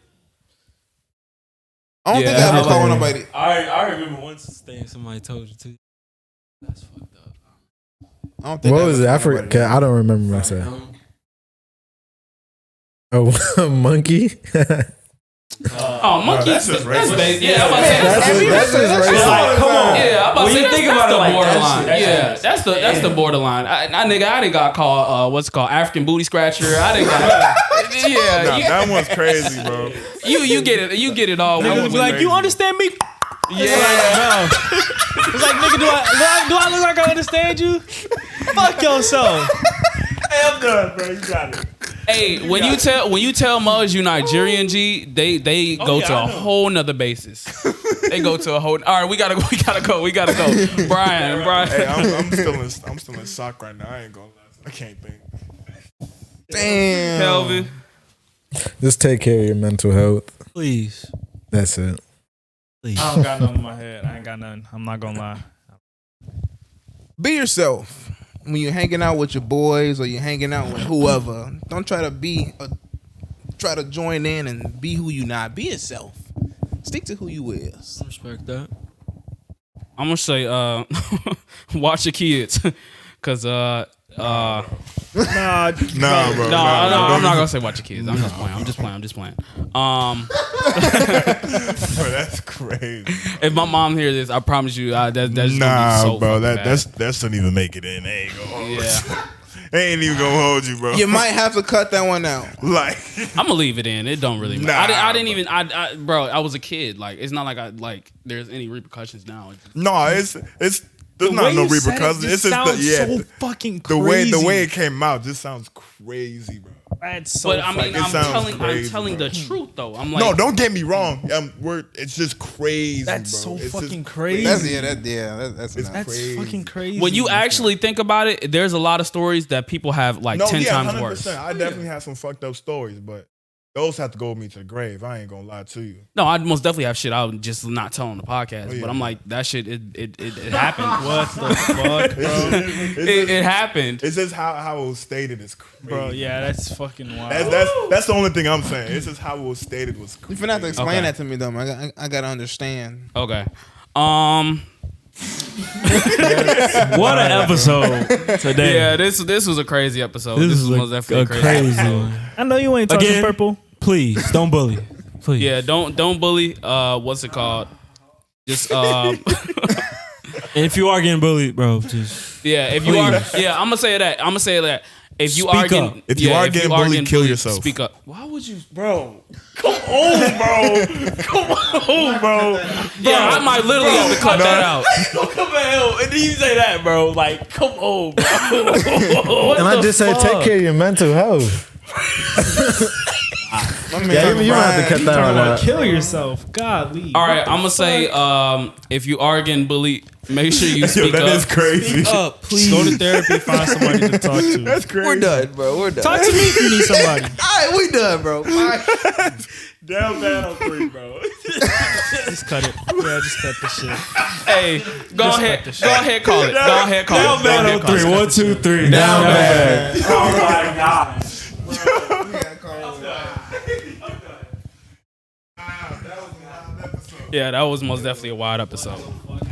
I don't Yeah, think I ever how called about- nobody. I remember once thing somebody told you too. That's fucked up. I don't think What I was ever it? I called forgot. nobody. I don't remember myself. Oh, monkey. Oh, monkey. that's just racist. Yeah, I'm about to say That's just racist. Like, come on. Yeah, I'm about to When say you that's, think that's about the it like that borderline. shit, Yeah, that's the borderline. I didn't got called what's it called, African booty scratcher. I didn't got. Yeah, Nah, that one's crazy, bro. you get it. You get it all. Niggas be like, you understand me? Yeah. No. It's like, nigga, do I look like I understand you? Fuck yourself. Hey, I'm done, bro. You got it. Hey, when you tell Muzz you Nigerian, G, they go yeah, to I a know. whole nother basis. They go to a whole. All right, we gotta go. Brian. Hey, I'm still in shock right now. I ain't gonna lie. I can't think. Damn. Kelvin. Just take care of your mental health. Please. That's it. Please. I don't got nothing in my head. I ain't got nothing. I'm not gonna lie. Be yourself. When you're hanging out with your boys or you're hanging out with whoever, don't try to join in and be who you not. Be yourself. Stick to who you is. Respect that. I'm gonna say, watch your kids, cause Nah, Nah, bro. no, I'm not gonna say watch your kids. I'm just playing. Bro, that's crazy. If my mom hears this, I promise you, that's gonna be Nah, so bro. fucking bad. That shouldn't even make it in. They ain't gonna hold Yeah. They ain't even gonna hold you, bro. You might have to cut that one out. Like, I'm gonna leave it in. It don't really matter. Nah, I didn't even, bro. I was a kid. Like, it's not like there's any repercussions now. no, it's there's not no repercussions. It's just so fucking the crazy. way it came out just sounds crazy, bro. That's so But I mean, it sounds I'm crazy, telling bro. the truth though. I'm like, No, don't get me wrong. It's just crazy. That's bro. so It's just fucking crazy. That's It's enough. That's crazy. fucking crazy. when you actually think about it, there's a lot of stories that people have like 10 times 100%. worse. I definitely have some fucked up stories, but those have to go with me to the grave. I ain't gonna lie to you. No, I most definitely have shit I'm just not telling the podcast. yeah. But I'm like, that shit, it happened. What the fuck, bro? It happened. It's just how it was stated is crazy. Bro, yeah, that's fucking wild. That's the only thing I'm saying. It's just how it was stated was crazy. You finna have to explain Okay. that to me though, man. I gotta understand. Okay. What an episode today. Yeah, this was a crazy episode. This This is was definitely a crazy episode. one. I know you ain't talking Again, purple. Please don't bully. Please. Yeah, don't bully. What's it called? Just And if you are getting bullied, bro, just yeah. If you are, yeah, I'm gonna say that. If you Speak are up. getting, If you are getting bullied, kill yourself. Speak up. Why would you? bro. Come on, bro. Come on, bro. Yeah, I might literally have to cut that out. Don't come out. And then you say that, bro. Like, come on, bro. And I just said, take care of your mental health. Yeah, you might have to cut that Talking one about out. kill yourself. Godly. All right, I'm gonna say, if you are getting bullied, make sure you Yo, speak that up. is crazy. Up, please. Go to therapy. Find somebody to talk to. That's crazy. We're done, bro. We're done. Talk to me if you need somebody. All right, we done, bro. Bye. Down bad on 3, bro. Just cut it. Yeah, just cut the shit. Hey, go ahead, call it. Go ahead, call Down it. bad on 3. 1, 2, 3. Down bad. Oh my gosh. Yeah, that was most definitely a wild episode.